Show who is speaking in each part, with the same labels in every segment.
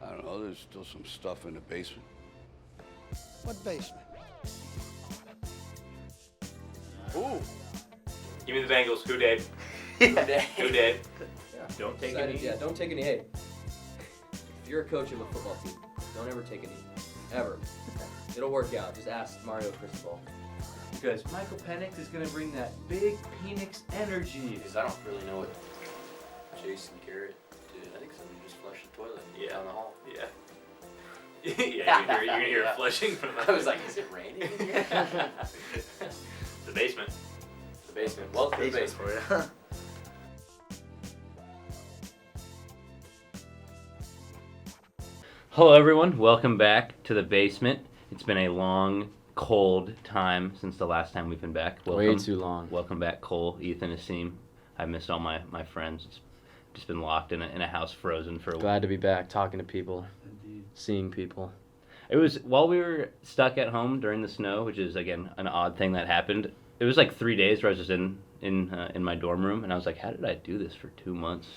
Speaker 1: I don't know, there's still some stuff in the basement.
Speaker 2: What basement?
Speaker 3: Ooh.
Speaker 4: Give me the Bengals. Who Dave? Who Dave?
Speaker 3: Yeah.
Speaker 4: Don't take
Speaker 3: Excited,
Speaker 4: any.
Speaker 3: Yeah, don't take any hate. If you're a coach of a football team, don't ever take any. Ever. It'll work out. Just ask Mario Cristobal.
Speaker 4: Because Michael Penix is going to bring that big Penix energy.
Speaker 5: Because I don't really know what Jason Garrett did. I think somebody just flushed the toilet down the hall.
Speaker 4: Yeah. Yeah, you're going to hear it flushing from
Speaker 5: I was like, is it raining in here?
Speaker 4: The basement.
Speaker 5: The basement. Welcome to the basement.
Speaker 3: for you.
Speaker 6: Hello everyone, welcome back to the basement. It's been a long, cold time since the last time we've been back. Welcome,
Speaker 3: Way too long.
Speaker 6: Welcome back, Cole, Ethan, Asim. I missed all my friends. It's just been locked in a house frozen for a while.
Speaker 3: Glad to be back, talking to people, seeing people.
Speaker 6: It was, while we were stuck at home during the snow, which is, again, an odd thing that happened, it was like 3 days where I was just in my dorm room, and I was like, how did I do this for 2 months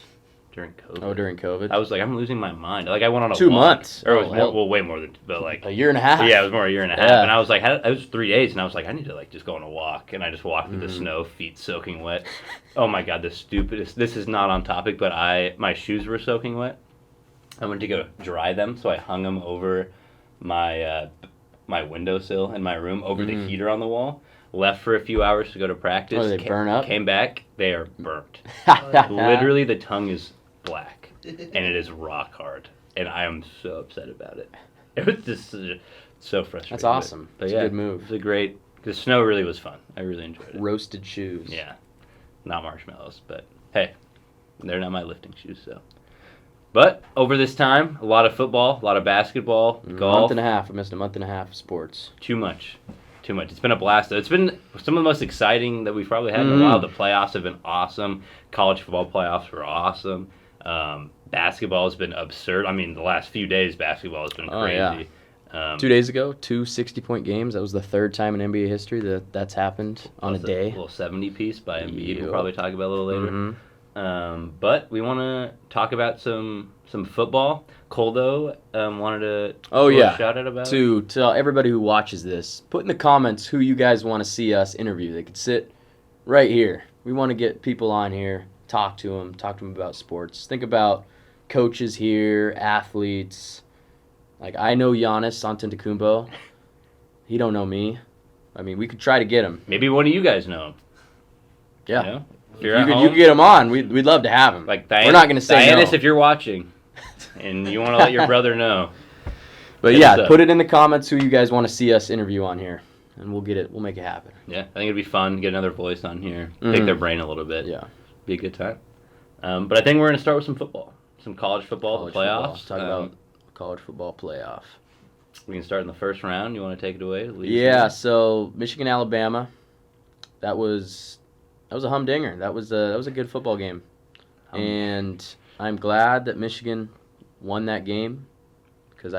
Speaker 6: during COVID?
Speaker 3: Oh, during COVID?
Speaker 6: I was like, I'm losing my mind. Like, I went on a
Speaker 3: 2
Speaker 6: walk.
Speaker 3: months?
Speaker 6: Or it was
Speaker 3: Oh,
Speaker 6: more,
Speaker 3: hell.
Speaker 6: well, way more than, but like...
Speaker 3: A year and a half?
Speaker 6: Yeah, it was more a year and a half.
Speaker 3: Yeah.
Speaker 6: And I was like, it was 3 days, and I was like, I need to like just go on a walk. And I just walked through the
Speaker 3: Mm-hmm.
Speaker 6: snow, feet soaking wet. Oh my God, the stupidest. This is not on topic, but my shoes were soaking wet. I went to go dry them, so I hung them over my windowsill in my room, over the heater on the wall. Left for a few hours to go to practice.
Speaker 3: Oh, they burn up?
Speaker 6: Came back, they are burnt. Literally, the tongue is black, and it is rock hard. And I am so upset about it. It was just so frustrating.
Speaker 3: That's awesome.
Speaker 6: But
Speaker 3: It's
Speaker 6: yeah,
Speaker 3: a good move.
Speaker 6: It was a great... The snow really was fun. I really enjoyed it.
Speaker 3: Roasted shoes.
Speaker 6: Yeah. Not marshmallows, but hey, they're not my lifting shoes, so. But over this time, a lot of football, a lot of basketball,
Speaker 3: A
Speaker 6: golf.
Speaker 3: month and a half. I missed a month and a half of sports.
Speaker 6: Too much. It's been a blast, though. It's been some of the most exciting that we've probably had in a while. The playoffs have been awesome. College football playoffs were awesome. Basketball has been absurd. I mean, the last few days, basketball has been crazy.
Speaker 3: Yeah. 2 days ago, 2 60-point games. That was the third time in NBA history that's happened on a day.
Speaker 6: A little 70-piece by Embiid.
Speaker 3: Yep.
Speaker 6: We'll probably talk about a little later.
Speaker 3: Mm-hmm.
Speaker 6: But we want to talk about some football. Cole, though, wanted to shout out about
Speaker 3: to tell everybody who watches this, put in the comments who you guys want to see us interview. They could sit right here. We want to get people on here, talk to them about sports. Think about coaches here, athletes. Like, I know Giannis Antetokounmpo. He don't know me. I mean, we could try to get him.
Speaker 6: Maybe one of you guys know him.
Speaker 3: Yeah.
Speaker 6: You know? If
Speaker 3: You
Speaker 6: you're at
Speaker 3: could
Speaker 6: home,
Speaker 3: get him on. We'd love to have him.
Speaker 6: like
Speaker 3: We're not going to say
Speaker 6: Dianis,
Speaker 3: no.
Speaker 6: if you're watching, and you want to let your brother know.
Speaker 3: But
Speaker 6: hit us
Speaker 3: yeah,
Speaker 6: up.
Speaker 3: put it in the comments who you guys want to see us interview on here, and we'll get it. We'll make it happen.
Speaker 6: Yeah, I think it'd be fun. Get another voice on here.
Speaker 3: Mhm.
Speaker 6: Pick their brain a little bit.
Speaker 3: Yeah.
Speaker 6: Be a good time. But I think we're going to start with some football. Some college football,
Speaker 3: College
Speaker 6: the playoffs.
Speaker 3: football. Talk about college football playoff.
Speaker 6: We can start in the first round. You want to take it away?
Speaker 3: Yeah, so Michigan, Alabama. That was a humdinger. That was a good football game. And I'm glad that Michigan won that game because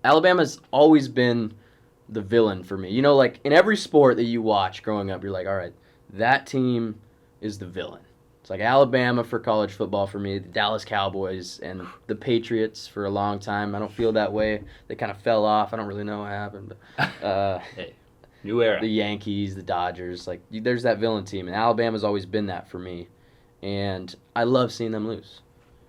Speaker 3: Alabama's always been the villain for me. You know, like in every sport that you watch growing up, you're like, all right, that team is the villain. It's like Alabama for college football for me, the Dallas Cowboys, and the Patriots for a long time. I don't feel that way. They kind of fell off. I don't really know what happened. But,
Speaker 6: Hey, new era.
Speaker 3: the Yankees, the Dodgers, like there's that villain team, and Alabama's always been that for me. And I love seeing them lose.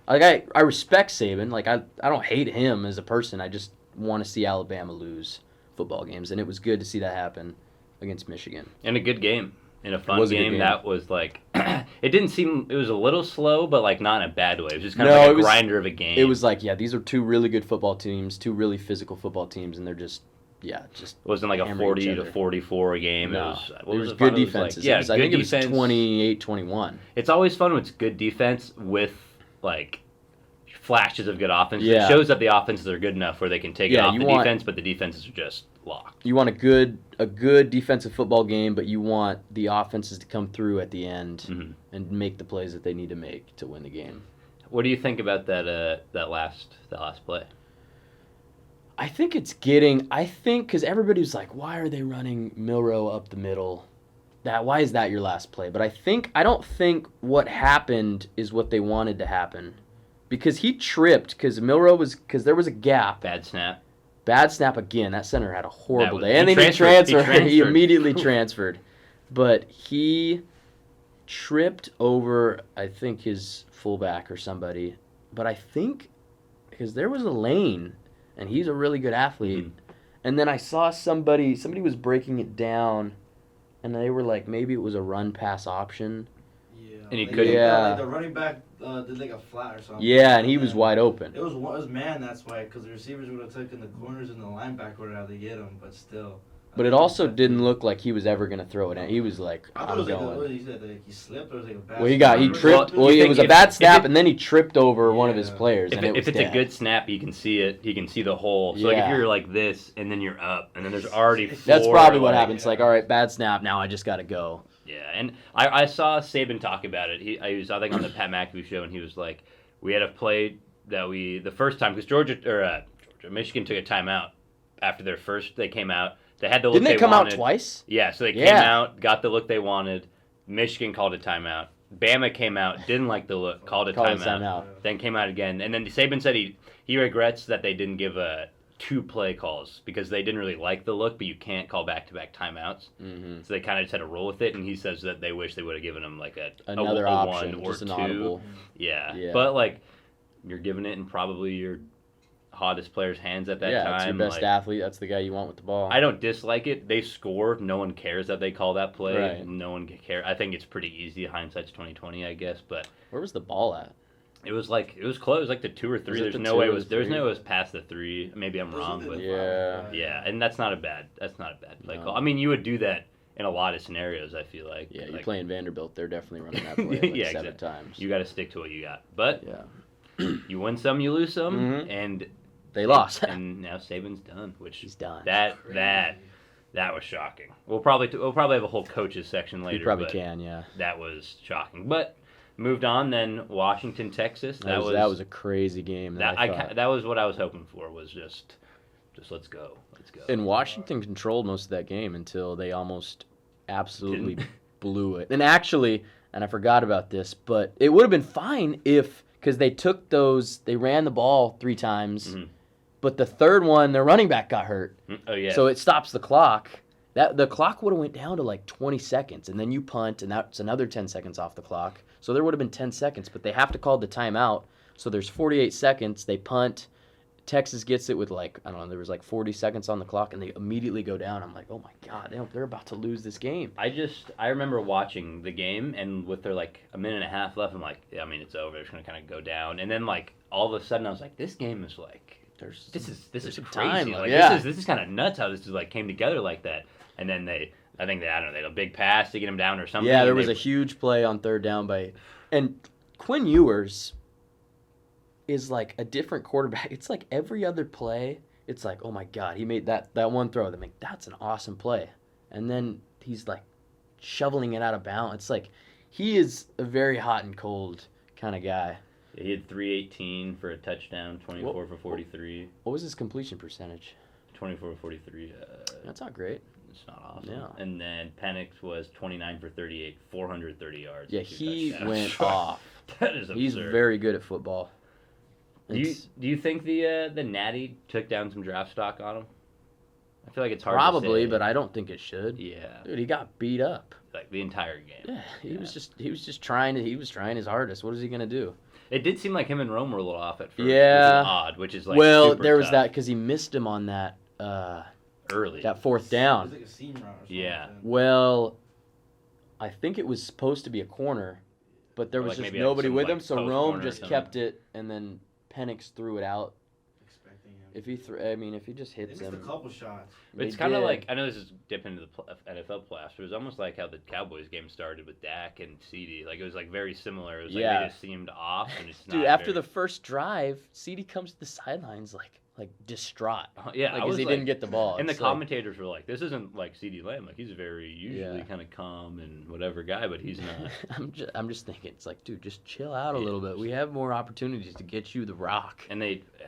Speaker 3: Like I respect Saban. Like I don't hate him as a person. I just want to see Alabama lose football games, and it was good to see that happen against Michigan.
Speaker 6: And a good game. In a fun
Speaker 3: was a good
Speaker 6: game,
Speaker 3: game.
Speaker 6: that was like, it didn't seem, it was a little slow, but like not in a bad way. It was just kind
Speaker 3: No,
Speaker 6: of like
Speaker 3: it
Speaker 6: a
Speaker 3: was-
Speaker 6: grinder of a game.
Speaker 3: It was like, yeah, these are two really good football teams, two really physical football teams, and they're just
Speaker 6: It wasn't like a
Speaker 3: hammering each
Speaker 6: 40 to
Speaker 3: other.
Speaker 6: 44 game.
Speaker 3: No,
Speaker 6: It was, what
Speaker 3: there was
Speaker 6: the
Speaker 3: good
Speaker 6: final? It was like-
Speaker 3: defenses.
Speaker 6: yeah,
Speaker 3: I think it was
Speaker 6: defense.
Speaker 3: 28-21.
Speaker 6: It's always fun when it's good defense with like flashes of good offense.
Speaker 3: Yeah.
Speaker 6: It shows that the offenses are good enough where they can take it
Speaker 3: Yeah,
Speaker 6: off
Speaker 3: you
Speaker 6: the
Speaker 3: want-
Speaker 6: defense, but the defenses are just locked.
Speaker 3: You want a good defensive football game, but you want the offenses to come through at the end
Speaker 6: Mhm.
Speaker 3: and make the plays that they need to make to win the game.
Speaker 6: What do you think about that last play?
Speaker 3: I think because everybody's like, why are they running Milrow up the middle? Why is that your last play? But I don't think what happened is what they wanted to happen. because he tripped because there was a gap.
Speaker 6: Bad snap.
Speaker 3: Bad snap again. That center had a horrible day.
Speaker 6: He
Speaker 3: And then he
Speaker 6: transferred.
Speaker 3: transferred. He immediately transferred. But he tripped over, I think, his fullback or somebody. But I think because there was a lane, and he's a really good athlete. And then I saw somebody was breaking it down, and they were like, maybe it was a run pass option.
Speaker 7: Yeah.
Speaker 6: And he
Speaker 7: Like,
Speaker 6: couldn't-
Speaker 3: Yeah.
Speaker 7: Like the running back did like a flat or something.
Speaker 3: Yeah, and he was wide open.
Speaker 7: It was man. That's why, because the receivers would have taken the corners and the linebacker would have to get him, but still.
Speaker 3: But it also didn't look like he was ever going to throw it in. He was like,
Speaker 7: I thought it
Speaker 3: I'm
Speaker 7: was like
Speaker 3: going.
Speaker 7: what he said, like he slipped or was like a bad.
Speaker 3: Well, he
Speaker 7: snap.
Speaker 3: tripped.
Speaker 6: Well,
Speaker 3: Well,
Speaker 6: you
Speaker 3: it was
Speaker 6: think
Speaker 3: a bad
Speaker 6: if
Speaker 3: snap,
Speaker 6: it-
Speaker 3: and then he tripped over one of his
Speaker 7: Yeah.
Speaker 3: players, and it was
Speaker 6: If it's
Speaker 3: dead.
Speaker 6: a good snap, you can see it. He can see the hole. So like
Speaker 3: Yeah.
Speaker 6: if you're like this, and then you're up, and then there's already
Speaker 3: That's
Speaker 6: four,
Speaker 3: probably what
Speaker 6: like-
Speaker 3: happens. Like, all right, bad snap. Now I just got to go.
Speaker 6: Yeah, and I saw Saban talk about it. He was I think on the Pat McAfee show, and he was like, we had a play that the first time because Michigan took a timeout after they came out. They had the look
Speaker 3: Didn't they come
Speaker 6: wanted.
Speaker 3: out twice?
Speaker 6: Yeah, so they came
Speaker 3: Yeah.
Speaker 6: out, got the look they wanted. Michigan called a timeout. Bama came out, didn't like the look, called a timeout. Then came out again, and then Saban said he regrets that they didn't give 2 play calls because they didn't really like the look, but you can't call back-to-back timeouts.
Speaker 3: Mm-hmm.
Speaker 6: So they kind of just had to roll with it, and he says that they wish they would have given him like
Speaker 3: Another
Speaker 6: a
Speaker 3: option,
Speaker 6: 1 or
Speaker 3: just
Speaker 6: 2.
Speaker 3: an audible.
Speaker 6: Yeah, but like you're giving it in probably your hottest player's hands at that
Speaker 3: Yeah,
Speaker 6: time.
Speaker 3: it's your best
Speaker 6: like,
Speaker 3: athlete. That's the guy you want with the ball.
Speaker 6: I don't dislike it. They score. No one cares that they call that play.
Speaker 3: Right.
Speaker 6: No one cares. I think it's pretty easy. Hindsight's 20/20, I guess. But
Speaker 3: Where was the ball at?
Speaker 6: it was close, like the 2 or 3.
Speaker 3: Was it
Speaker 6: There's
Speaker 3: the
Speaker 6: no
Speaker 3: 2
Speaker 6: way
Speaker 3: or
Speaker 6: it was.
Speaker 3: the
Speaker 6: There's
Speaker 3: 3?
Speaker 6: no way it was past the 3. Maybe I'm wrong, but
Speaker 3: Yeah.
Speaker 6: and that's not a bad play
Speaker 3: No.
Speaker 6: call. I mean, you would do that in a lot of scenarios. I feel like.
Speaker 3: Yeah, you're
Speaker 6: Like,
Speaker 3: playing Vanderbilt. They're definitely running that play like
Speaker 6: Yeah,
Speaker 3: 7
Speaker 6: exactly.
Speaker 3: times.
Speaker 6: You got to stick to what you got. But
Speaker 3: Yeah.
Speaker 6: you win some, you lose some,
Speaker 3: Mhm.
Speaker 6: and
Speaker 3: They lost.
Speaker 6: and now Saban's done, which
Speaker 3: He's done.
Speaker 6: that was shocking. We'll probably have a whole coaches section later.
Speaker 3: You probably
Speaker 6: but
Speaker 3: can, yeah.
Speaker 6: That was shocking. But moved on then Washington, Texas.
Speaker 3: That was a crazy game.
Speaker 6: That was what I was hoping for. Was just let's go.
Speaker 3: And Washington controlled most of that game until they almost absolutely
Speaker 6: Didn't.
Speaker 3: blew it. And actually, and I forgot about this, but it would have been fine because they ran the ball 3 times,
Speaker 6: Mhm.
Speaker 3: but the third one, their running back got hurt.
Speaker 6: Oh yeah.
Speaker 3: So it stops the clock. The clock would have went down to like 20 seconds, and then you punt, and that's another 10 seconds off the clock. So there would have been 10 seconds, but they have to call the timeout. So there's 48 seconds. They punt. Texas gets it with there was 40 seconds on the clock, and they immediately go down. I'm like, oh my God, they're about to lose this game.
Speaker 6: I remember watching the game, and with their a minute and a half left, I'm like, yeah, I mean, it's over. It's gonna kind of go down, and then all of a sudden, I was like, this game is this is
Speaker 3: some
Speaker 6: crazy.
Speaker 3: time,
Speaker 6: This is kind of nuts how this came together like that. And then I think they had a big pass to get him down or something.
Speaker 3: Yeah, there
Speaker 6: and
Speaker 3: was a huge play on third down and Quinn Ewers is like a different quarterback. It's like every other play, it's like, oh my God, he made that one throw. That's an awesome play. And then he's like shoveling it out of bounds. It's like he is a very hot and cold kind of guy.
Speaker 6: He had 318 for a touchdown, 24 for 43.
Speaker 3: What was his completion percentage?
Speaker 6: 24 for 43.
Speaker 3: That's not great.
Speaker 6: It's not awesome.
Speaker 3: Yeah.
Speaker 6: And then Penix was 29 for 38, 430 yards.
Speaker 3: Yeah,
Speaker 6: 2
Speaker 3: he
Speaker 6: touchdowns.
Speaker 3: went off.
Speaker 6: That is absurd.
Speaker 3: He's very good at football.
Speaker 6: Do you think the Natty took down some draft stock on him? I feel like it's hard
Speaker 3: Probably,
Speaker 6: to say.
Speaker 3: but I don't think it should.
Speaker 6: Yeah.
Speaker 3: Dude, he got beat up.
Speaker 6: Like the entire game.
Speaker 3: Yeah, he was just trying his hardest. What is he gonna do?
Speaker 6: It did seem like him and Rome were a little off at first.
Speaker 3: Yeah.
Speaker 6: Which is odd, which is
Speaker 3: Well,
Speaker 6: super
Speaker 3: there was
Speaker 6: tough.
Speaker 3: that because he missed him on that
Speaker 6: Early.
Speaker 3: that fourth
Speaker 7: It was
Speaker 3: down.
Speaker 7: like a seam route or something.
Speaker 6: Yeah.
Speaker 3: Well, I think it was supposed to be a corner, but there
Speaker 6: Or
Speaker 3: was
Speaker 6: like
Speaker 3: just
Speaker 6: maybe
Speaker 3: nobody
Speaker 6: some,
Speaker 3: with
Speaker 6: like,
Speaker 3: him, so
Speaker 6: post
Speaker 3: Rome
Speaker 6: corner or
Speaker 3: just
Speaker 6: something.
Speaker 3: kept it, and then Penix threw it out.
Speaker 7: Expecting him.
Speaker 3: If he just
Speaker 7: They
Speaker 3: hits
Speaker 7: missed a
Speaker 3: him,
Speaker 7: couple shots.
Speaker 6: It's
Speaker 3: they
Speaker 6: kind of
Speaker 3: did.
Speaker 6: like, I know this is dipping into the NFL playoffs, but it was almost like how the Cowboys game started with Dak and CD. Like, it was like very similar. It was like
Speaker 3: Yeah.
Speaker 6: they just seemed off, and it's
Speaker 3: dude.
Speaker 6: not
Speaker 3: After
Speaker 6: very-
Speaker 3: the first drive, CD comes to the sidelines like distraught,
Speaker 6: yeah, I
Speaker 3: like
Speaker 6: was
Speaker 3: he didn't get the ball.
Speaker 6: And the
Speaker 3: It's like-
Speaker 6: commentators were like, "This isn't like CD Lamb. Like he's very usually
Speaker 3: Yeah.
Speaker 6: kind of calm and whatever guy, but he's not."
Speaker 3: I'm just thinking, it's like, dude, just chill out a little bit. We have more opportunities to get you the rock,
Speaker 6: And they, yeah,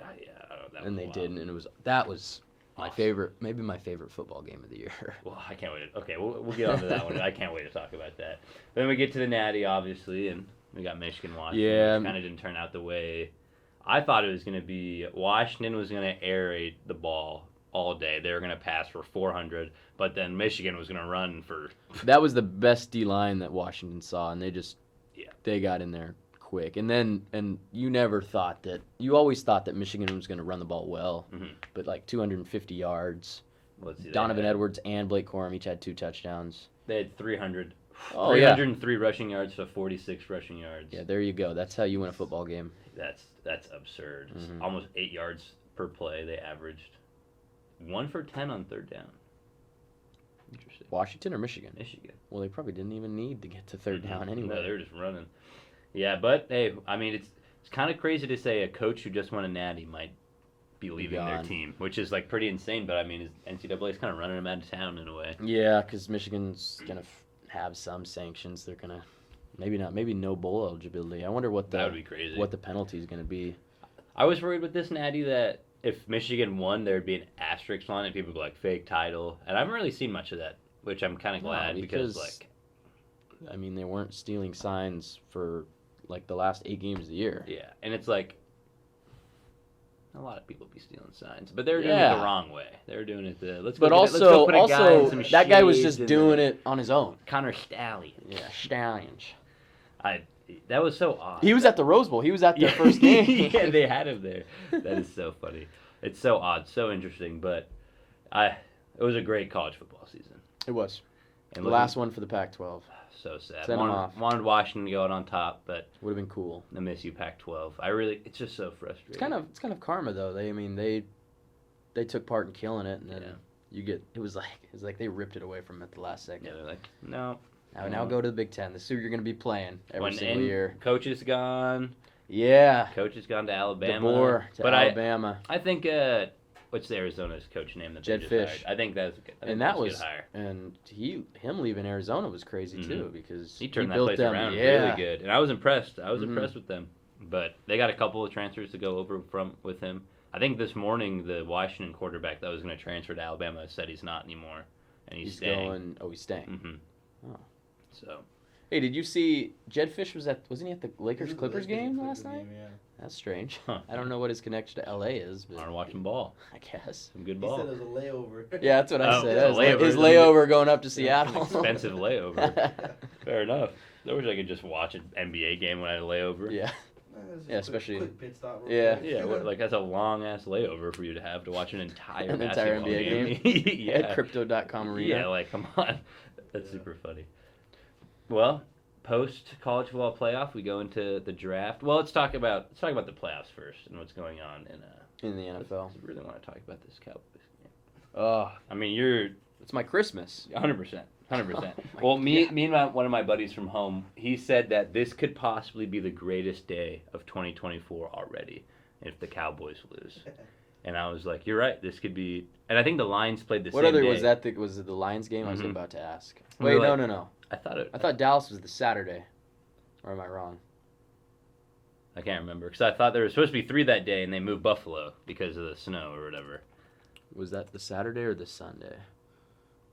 Speaker 6: I don't know, that
Speaker 3: and
Speaker 6: was
Speaker 3: they
Speaker 6: wild.
Speaker 3: didn't. And that was my
Speaker 6: Awesome.
Speaker 3: favorite, maybe my favorite football game of the year.
Speaker 6: Well, I can't wait. Okay, we'll get on to that one. I can't wait to talk about that. Then we get to the Natty, obviously, and we got Michigan Washington.
Speaker 3: Yeah.
Speaker 6: Which kind of didn't turn out the way I thought it was going to be Washington was going to aerate the ball all day. They were going to pass for 400, but then Michigan was going to run for.
Speaker 3: That was the best D line that Washington saw, and they got in there quick. And you never thought that you always thought that Michigan was going to run the ball well, but like 250 yards.
Speaker 6: Let's see,
Speaker 3: Donovan Edwards and Blake Corum each had 2 touchdowns.
Speaker 6: They had 300.
Speaker 3: Oh, yeah.
Speaker 6: 303 rushing yards to 46 rushing yards.
Speaker 3: Yeah, there you go. That's how you win a football game.
Speaker 6: That's absurd. It's almost 8 yards per play they averaged. 1 for 10 on third down. Interesting.
Speaker 3: Washington or Michigan?
Speaker 6: Michigan.
Speaker 3: Well, they probably didn't even need to get to third down anyway.
Speaker 6: No, they were just running. Yeah, but hey, I mean, it's kind of crazy to say a coach who just won a natty might be leaving their team, which is like pretty insane. But I mean, NCAA is kind of running them out of town in a way.
Speaker 3: Yeah, because Michigan's gonna have some sanctions. They're gonna maybe no bowl eligibility. I wonder what
Speaker 6: that would be crazy.
Speaker 3: What the penalty is gonna be.
Speaker 6: I was worried with this natty that if Michigan won, there'd be an asterisk on it. People would be like fake title, and I haven't really seen much of that, which I'm kind of glad because like,
Speaker 3: I mean, they weren't stealing signs for like the last 8 games of the year.
Speaker 6: Yeah, and it's like a lot of people be stealing signs, but they're doing it the wrong way. They're doing it the let's go.
Speaker 3: But
Speaker 6: let's go put a guy in some
Speaker 3: that guy was
Speaker 6: shades
Speaker 3: just doing it on his own.
Speaker 6: Connor Stallions.
Speaker 3: Yeah, Stallions.
Speaker 6: That was so odd.
Speaker 3: He was at the Rose Bowl. He was at their first game.
Speaker 6: Yeah, they had him there. That is so funny. It's so odd, so interesting, but it was a great college football season.
Speaker 3: It was.
Speaker 6: And
Speaker 3: the last one for the Pac-12.
Speaker 6: So sad.
Speaker 3: Send them off.
Speaker 6: Wanted Washington to go out on top, but
Speaker 3: would have been cool.
Speaker 6: I miss you, Pac-12. It's just so frustrating.
Speaker 3: It's kind of karma though. They took part in killing it, and then it was like they ripped it away from them at the last second.
Speaker 6: Yeah, they're like, no.
Speaker 3: Now go to the Big Ten. This is who you're going to be playing every single year.
Speaker 6: Coach is gone.
Speaker 3: Yeah.
Speaker 6: Coach has gone to Alabama.
Speaker 3: DeBoer to Alabama.
Speaker 6: I think what's the Arizona's coach name that
Speaker 3: Jed
Speaker 6: they just
Speaker 3: Fish.
Speaker 6: hired? I think that's good.
Speaker 3: And that was hire. And him leaving Arizona was crazy too because
Speaker 6: he turned that place around really good. And I was impressed. I was impressed with them. But they got a couple of transfers to go over with him. I think this morning the Washington quarterback that was going to transfer to Alabama said he's not anymore, and he's staying.
Speaker 3: He's staying.
Speaker 6: Mm-hmm.
Speaker 3: Oh.
Speaker 6: So.
Speaker 3: Hey, did you see Jed Fish wasn't he at the Lakers-Clippers game last night?
Speaker 7: Yeah.
Speaker 3: That's strange.
Speaker 6: Huh.
Speaker 3: I don't know what his connection to LA is, but
Speaker 6: Aren't watching ball.
Speaker 3: I guess.
Speaker 6: Some good
Speaker 7: He
Speaker 6: ball.
Speaker 7: said it was a layover.
Speaker 3: Yeah, that's what I said.
Speaker 6: It's a layover.
Speaker 3: His layover going up to Seattle.
Speaker 6: Expensive layover. Fair enough. I wish I could just watch an NBA game when I had a layover.
Speaker 3: Yeah.
Speaker 7: Yeah,
Speaker 3: especially.
Speaker 7: Quick pit stop.
Speaker 3: Yeah.
Speaker 6: Yeah, like that's a long ass layover for you to have to watch an entire
Speaker 3: An entire
Speaker 6: basketball
Speaker 3: NBA
Speaker 6: game. Yeah.
Speaker 3: At Crypto.com arena.
Speaker 6: Yeah, like come on. That's super funny. Well, post college football playoff, we go into the draft. Well, let's talk about the playoffs first and what's going on
Speaker 3: in the NFL.
Speaker 6: I really want to talk about this Cowboys game.
Speaker 3: Oh,
Speaker 6: I mean,
Speaker 3: it's my Christmas.
Speaker 6: 100%. 100%.
Speaker 3: Oh
Speaker 6: well, me and one of my buddies from home, he said that this could possibly be the greatest day of 2024 already if the Cowboys lose. And I was like, you're right. This could be. And I think the Lions played the same day.
Speaker 3: Was it the Lions game? I was about to ask.
Speaker 6: We
Speaker 3: Wait, no.
Speaker 6: I thought
Speaker 3: Dallas was the Saturday. Or am I wrong?
Speaker 6: I can't remember because I thought there was supposed to be 3 that day and they moved Buffalo because of the snow or whatever.
Speaker 3: Was that the Saturday or the Sunday?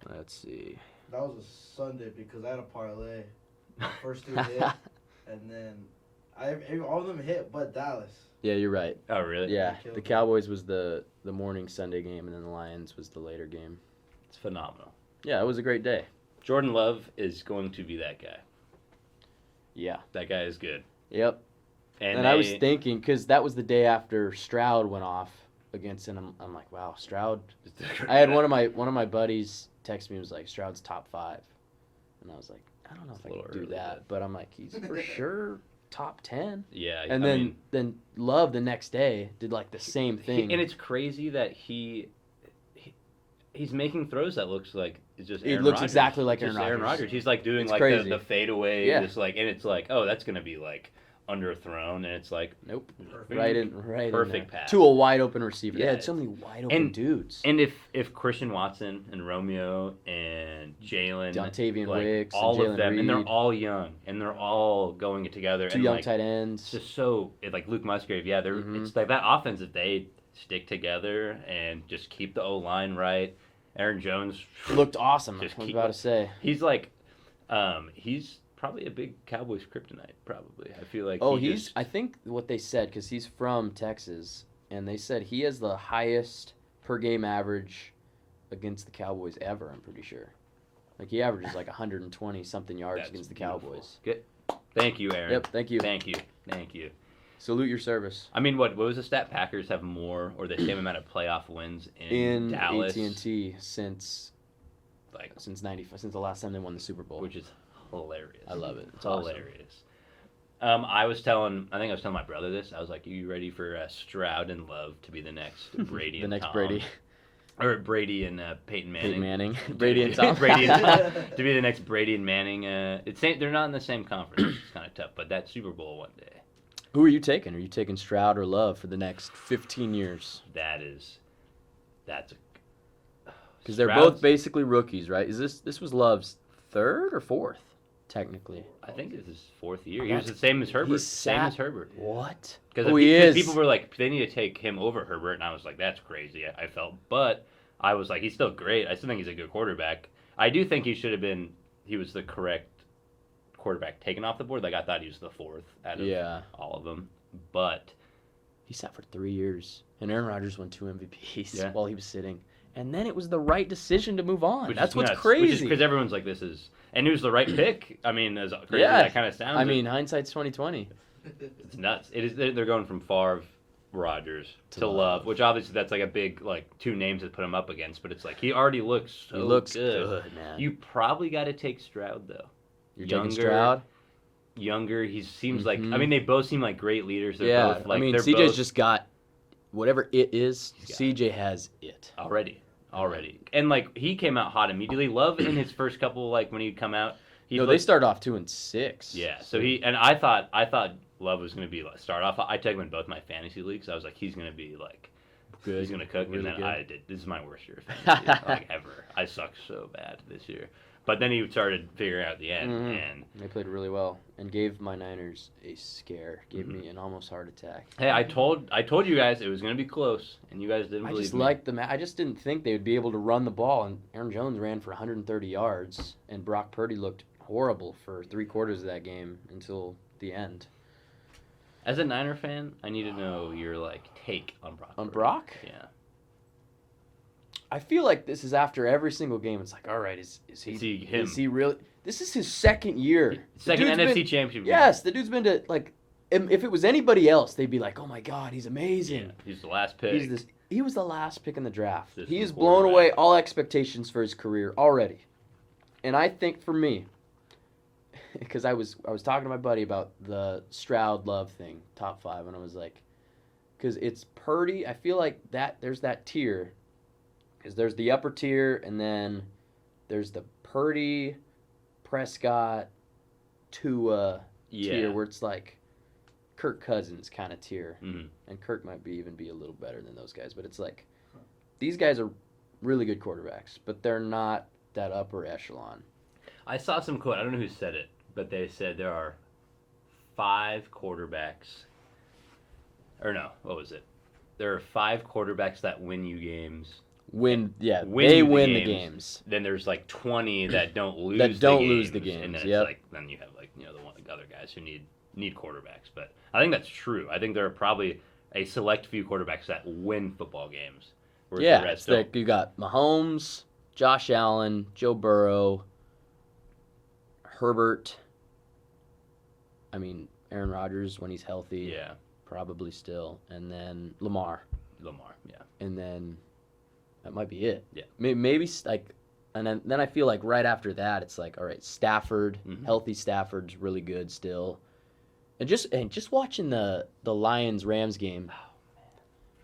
Speaker 3: Let's see.
Speaker 7: That was a Sunday because I had a parlay. The first 2 hit, and then all of them hit, but Dallas.
Speaker 3: Yeah, you're right.
Speaker 6: Oh, really?
Speaker 3: Yeah, the Cowboys was the morning Sunday game, and then the Lions was the later game.
Speaker 6: It's phenomenal.
Speaker 3: Yeah, it was a great day.
Speaker 6: Jordan Love is going to be that guy.
Speaker 3: Yeah.
Speaker 6: That guy is good.
Speaker 3: Yep. And I was thinking, because that was the day after Stroud went off against him. I'm like, wow, Stroud. I had one of my buddies text me and was like, Stroud's top 5. And I was like, I don't know if I can do that. But I'm like, he's for sure top 10.
Speaker 6: Yeah.
Speaker 3: And then Love the next day did like the same thing.
Speaker 6: And it's crazy that he's making throws that looks like it's just Aaron
Speaker 3: It looks
Speaker 6: Rodgers.
Speaker 3: exactly like
Speaker 6: It's
Speaker 3: Aaron
Speaker 6: Rodgers. He's like doing
Speaker 3: it's
Speaker 6: like
Speaker 3: crazy.
Speaker 6: the fadeaway, just like, and it's like, oh, that's gonna be like underthrown, and it's like,
Speaker 3: nope,
Speaker 7: Perfect.
Speaker 3: right
Speaker 6: perfect
Speaker 3: in there.
Speaker 6: pass
Speaker 3: To a wide open receiver.
Speaker 6: Yeah,
Speaker 3: They had so many wide open dudes.
Speaker 6: And if Christian Watson and Romeo and Jalen,
Speaker 3: Dontavian
Speaker 6: like,
Speaker 3: Wicks,
Speaker 6: all
Speaker 3: and
Speaker 6: of them,
Speaker 3: Jalen
Speaker 6: and they're
Speaker 3: Reed.
Speaker 6: all young, and they're all going together.
Speaker 3: 2
Speaker 6: and
Speaker 3: young
Speaker 6: like,
Speaker 3: tight ends.
Speaker 6: It's just so like Luke Musgrave. Yeah, they're
Speaker 3: Mhm.
Speaker 6: it's like that offense if they stick together and just keep the O line right. Aaron Jones
Speaker 3: Looked awesome.
Speaker 6: Just
Speaker 3: I was
Speaker 6: keep-
Speaker 3: about to say.
Speaker 6: He's like, he's probably a big Cowboys kryptonite. Probably, I feel like.
Speaker 3: I think what they said, because he's from Texas, and they said he has the highest per game average against the Cowboys ever. I'm pretty sure. Like he averages like 120 something yards
Speaker 6: That's
Speaker 3: against the
Speaker 6: beautiful.
Speaker 3: Cowboys.
Speaker 6: Good. Thank you, Aaron.
Speaker 3: Yep. Thank you.
Speaker 6: Thank you. Thank you.
Speaker 3: Salute your service.
Speaker 6: I mean, what was the stat? Packers have more or the same amount of playoff wins in Dallas,
Speaker 3: AT&T since
Speaker 6: like
Speaker 3: since the last time they won the Super Bowl.
Speaker 6: which is hilarious.
Speaker 3: I love it. It's
Speaker 6: hilarious. I was telling my brother this. I was like, "You ready for Stroud and Love to be the next Brady
Speaker 3: the
Speaker 6: and
Speaker 3: next
Speaker 6: Tom?
Speaker 3: Brady.
Speaker 6: Or Brady and Peyton Manning?
Speaker 3: Peyton Manning. Brady and Tom.
Speaker 6: Brady and Tom to be the next Brady and Manning. They're not in the same conference. It's kind of tough, but that Super Bowl one day.
Speaker 3: Who are you taking? Are you taking Stroud or Love for the next 15 years?
Speaker 6: That's
Speaker 3: Because they're both basically rookies, right? This was Love's third or fourth, technically?
Speaker 6: I think it's his fourth year. He was the same as Herbert. Same as Herbert.
Speaker 3: What?
Speaker 6: Because people were like, they need to take him over Herbert, and I was like, that's crazy. I felt, but I was like, he's still great. I still think he's a good quarterback. I do think he was the correct quarterback taken off the board. Like I thought he was the fourth out of all of them, but
Speaker 3: he sat for 3 years, and Aaron Rodgers won 2 MVPs while he was sitting. And then it was the right decision to move on. That's what's crazy.
Speaker 6: Because everyone's like, and it was the right pick. I mean, as crazy as that kind of sounds.
Speaker 3: I mean, hindsight's 2020.
Speaker 6: It's nuts. It is. They're going from Favre, Rodgers to Love, which obviously that's like a big two names to put him up against. But it's like he already looks so
Speaker 3: good, man.
Speaker 6: You probably got to take Stroud though.
Speaker 3: You're taking Stroud.
Speaker 6: Younger, he seems like. I mean, they both seem like great leaders.
Speaker 3: They're
Speaker 6: both like.
Speaker 3: I mean, CJ's just got whatever it is. CJ has it
Speaker 6: already. And like he came out hot immediately. Love in his first couple, like when he'd come out.
Speaker 3: They started off 2-6.
Speaker 6: Yeah. So I thought Love was going to be start off. I took him in both my fantasy leagues. I was like, he's going to be like good. He's going to cook. Really and then I did. This is my worst year of fantasy like ever. I sucked so bad this year. But then he started figuring out at the end, and
Speaker 3: they played really well and gave my Niners a scare. Gave me an almost heart attack.
Speaker 6: Hey, I told you guys it was going to be close, and you guys didn't believe me.
Speaker 3: I just liked them. I just didn't think they would be able to run the ball. And Aaron Jones ran for 130 yards, and Brock Purdy looked horrible for 3/4 of that game until the end.
Speaker 6: As a Niner fan, I need to know your take on Brock.
Speaker 3: On Brock?
Speaker 6: Yeah.
Speaker 3: I feel like this is after every single game. It's like, all right, is he
Speaker 6: him?
Speaker 3: Is he really? This is his second year.
Speaker 6: Second NFC championship.
Speaker 3: Yes, the dude's been to if it was anybody else, they'd be like, oh my God, he's amazing.
Speaker 6: Yeah, he's the last pick.
Speaker 3: He was the last pick in the draft. He has blown away all expectations for his career already. And I think for me, because I was talking to my buddy about the Stroud Love thing, top 5, and I was like, because it's Purdy. I feel like there's that tier. Because there's the upper tier, and then there's the Purdy, Prescott, Tua tier, where it's like Kirk Cousins kind of tier.
Speaker 6: Mm-hmm.
Speaker 3: And Kirk might be a little better than those guys. But it's like, these guys are really good quarterbacks, but they're not that upper echelon.
Speaker 6: I saw some quote, I don't know who said it, but they said there are 5 quarterbacks. Or no, what was it? There are 5 quarterbacks that win you games. They win the games. Then there's 20 that don't lose the games. And then it's then you have the other guys who need quarterbacks. But I think that's true. I think there are probably a select few quarterbacks that win football games.
Speaker 3: Yeah, the rest don't. You got Mahomes, Josh Allen, Joe Burrow, Herbert. I mean, Aaron Rodgers when he's healthy.
Speaker 6: Yeah.
Speaker 3: Probably still. And then Lamar,
Speaker 6: yeah.
Speaker 3: And then that might be it.
Speaker 6: Yeah.
Speaker 3: Maybe and then I feel like right after that it's like, all right, Stafford, healthy Stafford's really good still. And just watching the Lions-Rams game.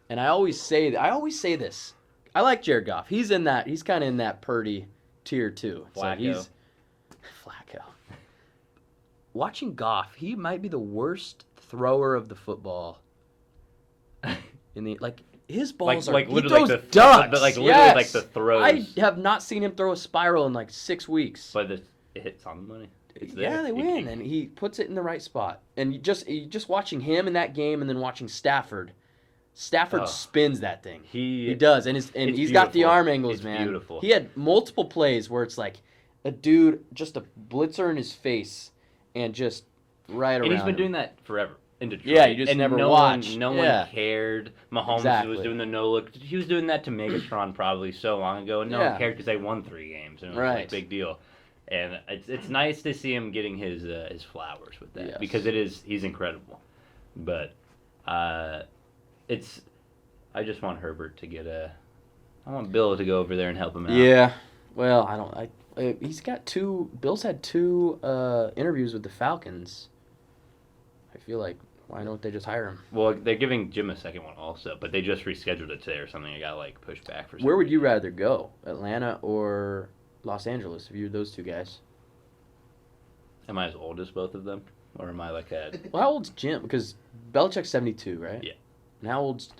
Speaker 3: And I always say this. I like Jared Goff. He's kind of in that Purdy tier too.
Speaker 6: Flacco.
Speaker 3: Flacco. Watching Goff, he might be the worst thrower of the football. His balls are he throws ducks.
Speaker 6: Literally the throws.
Speaker 3: I have not seen him throw a spiral in 6 weeks.
Speaker 6: But it hits on the money. It's there.
Speaker 3: Yeah, they win, and he puts it in the right spot. And you just watching him in that game, and then watching Stafford. Stafford spins that thing. He does, and he's got the arm angles, man.
Speaker 6: Beautiful.
Speaker 3: He had multiple plays where it's like a dude, just a blitzer in his face, and just right around.
Speaker 6: And he's been
Speaker 3: him.
Speaker 6: doing that forever in Detroit.
Speaker 3: Yeah, you just
Speaker 6: and
Speaker 3: never
Speaker 6: no
Speaker 3: watch.
Speaker 6: No
Speaker 3: Yeah.
Speaker 6: one cared. Mahomes
Speaker 3: Exactly.
Speaker 6: was doing the no look. He was doing that to Megatron probably so long ago, and no
Speaker 3: Yeah.
Speaker 6: one cared because they won 3 games, and it was
Speaker 3: Right.
Speaker 6: like big deal. And it's nice to see him getting his flowers with that
Speaker 3: Yes.
Speaker 6: because he's incredible. But I just want Herbert to get I want Bill to go over there and help him out.
Speaker 3: Yeah. Well, he's got Bill's had 2 interviews with the Falcons. I feel like, why don't they just hire him?
Speaker 6: Well, they're giving Jim a second one also, but they just rescheduled it today or something. It got pushed back for.
Speaker 3: Where would you rather go, Atlanta or Los Angeles? If you're those 2 guys.
Speaker 6: Am I as old as both of them, or am I like a?
Speaker 3: Well, how old's Jim? Because Belichick's 72, right?
Speaker 6: Yeah.
Speaker 3: And how old's